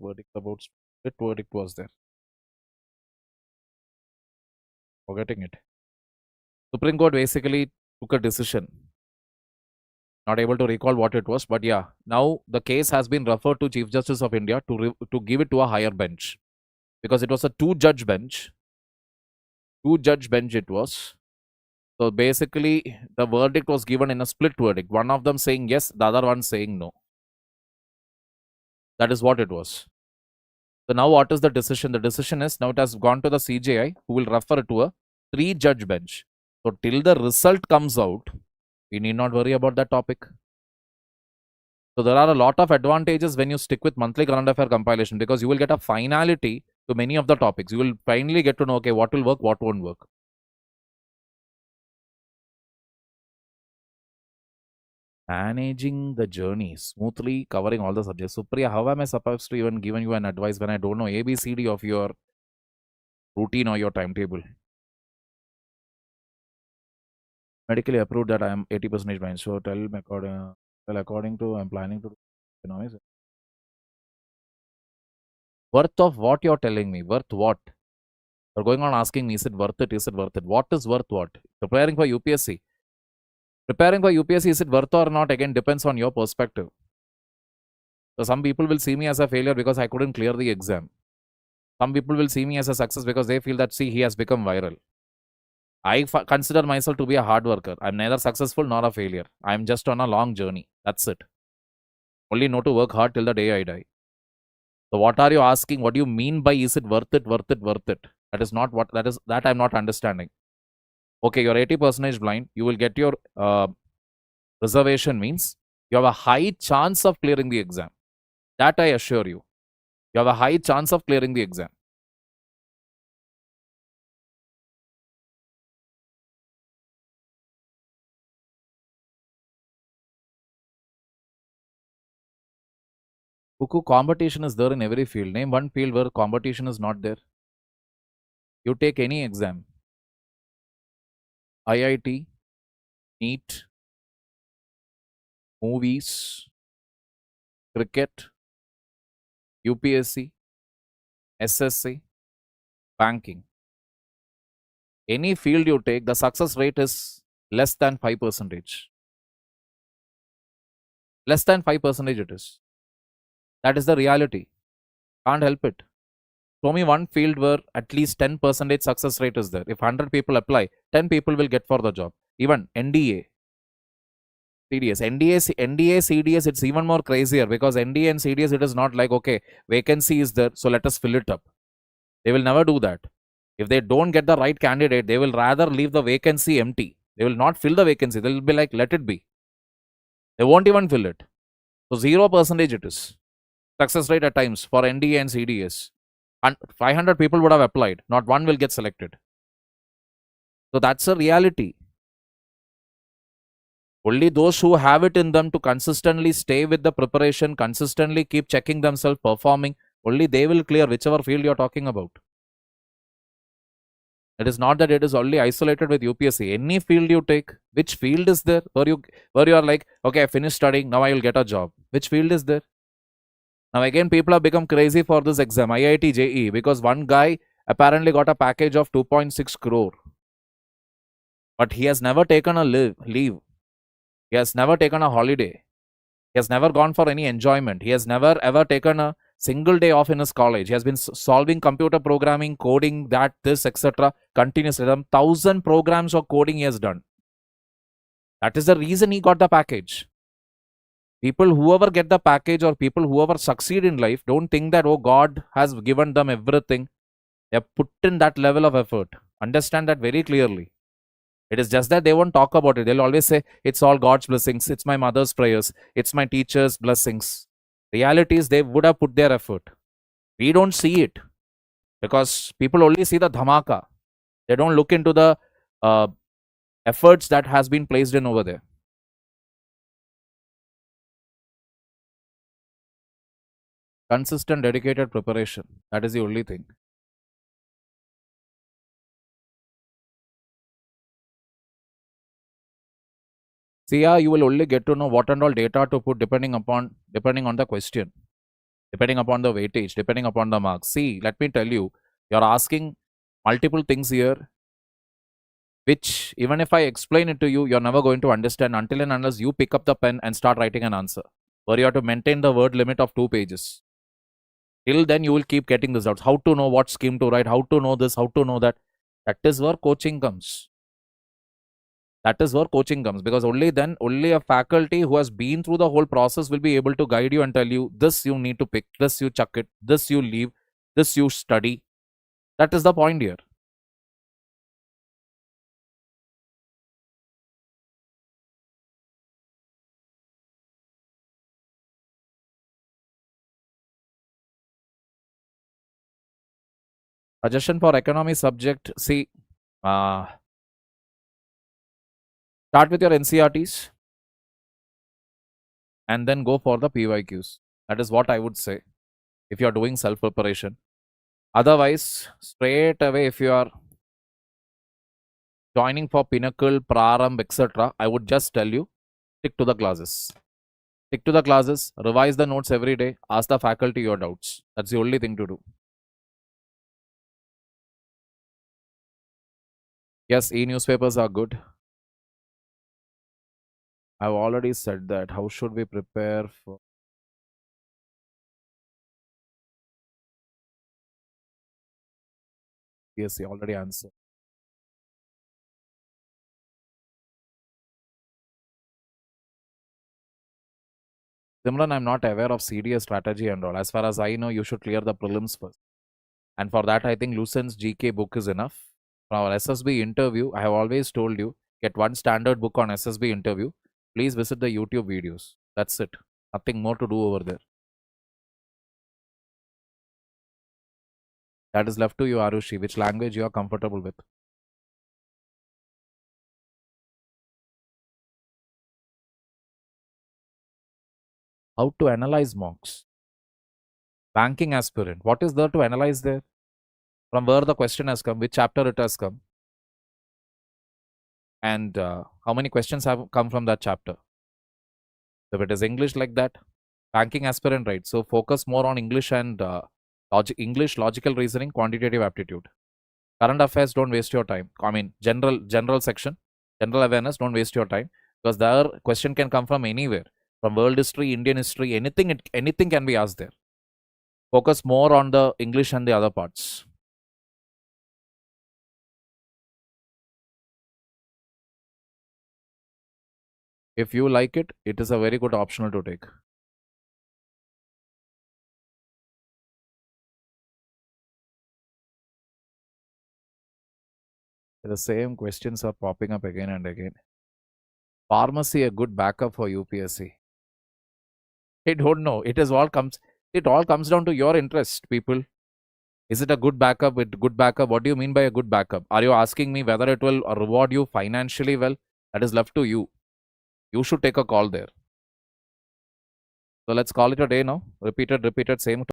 A: verdict was there. Forgetting it. Supreme Court basically took a decision Not able to recall what it was, but yeah, now the case has been referred to Chief Justice of India to give it to a higher bench, because it was a two-judge bench. Two-judge bench it was. So basically, the verdict was given in a split verdict. One of them saying yes, the other one saying no. That is what it was. So now what is the decision? The decision is now it has gone to the CJI, who will refer it to a three-judge bench. So till the result comes out, we need not worry about that topic. So there are a lot of advantages when you stick with monthly current affair compilation, because you will get a finality to many of the topics. You will finally get to know, okay, what will work, what won't work. Managing the journey smoothly, covering all the subjects. Supriya, how am I supposed to even give you an advice when I don't know ABCD of your routine or your timetable? Medically approved that I am 80% blind. So tell me according to I'm planning to noise. Worth of what you're telling me? Worth what? You're going on asking me, is it worth it? Is it worth it? What is worth what? Preparing for UPSC. Preparing for UPSC, is it worth or not? Again, depends on your perspective. So some people will see me as a failure because I couldn't clear the exam. Some people will see me as a success because they feel that, see, he has become viral. I consider myself to be a hard worker. I'm neither successful nor a failure. I'm just on a long journey. That's it. Only know to work hard till the day I die. So what are you asking? What do you mean by is it worth it, worth it, worth it? That is not what, that I'm not understanding. Okay, you're 80% blind. You will get your reservation means you have a high chance of clearing the exam. That I assure you. You have a high chance of clearing the exam. Kuku, competition is there in every field. Name one field where competition is not there. You take any exam. IIT, NEET, movies, cricket, UPSC, SSC, banking. Any field you take, the success rate is less than 5%. Less than 5% it is. That is the reality. Can't help it. Show me one field where at least 10% success rate is there. If 100 people apply, 10 people will get for the job. Even NDA, CDS, NDA, CDS, it's even more crazier, because NDA and CDS, it is not like, okay, vacancy is there, so let us fill it up. They will never do that. If they don't get the right candidate, they will rather leave the vacancy empty. They will not fill the vacancy. They will be like, let it be. They won't even fill it. So 0% it is. Success rate at times for NDA and CDS. And 500 people would have applied. Not one will get selected. So that's a reality. Only those who have it in them to consistently stay with the preparation, consistently keep checking themselves, performing, only they will clear whichever field you're talking about. It is not that it is only isolated with UPSC. Any field you take, which field is there where you are like, okay, I finished studying, now I will get a job. Which field is there? Now again, people have become crazy for this exam, IIT JEE, because one guy apparently got a package of 2.6 crore. But he has never taken a leave. He has never taken a holiday. He has never gone for any enjoyment. He has never ever taken a single day off in his college. He has been solving computer programming, coding, that, this, etc. continuously. 1,000 programs of coding he has done. That is the reason he got the package. People whoever get the package, or people whoever succeed in life, don't think that, oh, God has given them everything. They have put in that level of effort. Understand that very clearly. It is just that they won't talk about it. They'll always say, it's all God's blessings. It's my mother's prayers. It's my teacher's blessings. Reality is they would have put their effort. We don't see it, because people only see the dhamaka. They don't look into the efforts that has been placed in over there. Consistent, dedicated preparation. That is the only thing. See, yeah, you will only get to know what and all data to put depending on the question, depending upon the weightage, depending upon the marks. See, let me tell you, you're asking multiple things here, which even if I explain it to you, you're never going to understand until and unless you pick up the pen and start writing an answer, where you have to maintain the word limit of 2 pages. Till then, you will keep getting this out. How to know what scheme to write, how to know this, how to know that. That is where coaching comes. That is where coaching comes, because only then, only a faculty who has been through the whole process will be able to guide you and tell you, this you need to pick, this you chuck it, this you leave, this you study. That is the point here. Suggestion for economy subject. See, start with your NCRTs and then go for the PYQs. That is what I would say if you are doing self-preparation. Otherwise, straight away, if you are joining for Pinnacle, Prarambh, etc., I would just tell you, stick to the classes. Stick to the classes, revise the notes every day, ask the faculty your doubts. That's the only thing to do. Yes, e-newspapers are good. I've already said that. How should we prepare for? Yes, I already answered. Simran, I'm not aware of CDS strategy and all. As far as I know, you should clear the prelims first. And for that, I think Lucen's GK book is enough. For our SSB interview, I have always told you, get one standard book on SSB interview. Please visit the YouTube videos. That's it. Nothing more to do over there. That is left to you, Arushi, which language you are comfortable with. How to analyze mocks? Banking aspirant. What is there to analyze there? From where the question has come, which chapter it has come, and how many questions have come from that chapter. If it is English like that, banking aspirant, right? So focus more on English and English, logical reasoning, quantitative aptitude. Current affairs, don't waste your time. I mean, general section, general awareness, don't waste your time, because their question can come from anywhere, from world history, Indian history, anything. Anything can be asked there. Focus more on the English and the other parts. If you like it, it is a very good optional to take. The same questions are popping up again and again. Pharmacy a good backup for UPSC? I don't know. It all comes down to your interest, people. Is it a good backup? With good backup, what do you mean by a good backup? Are you asking me whether it will reward you financially well? That is left to you. You should take a call there. So let's call it a day now. Repeated, same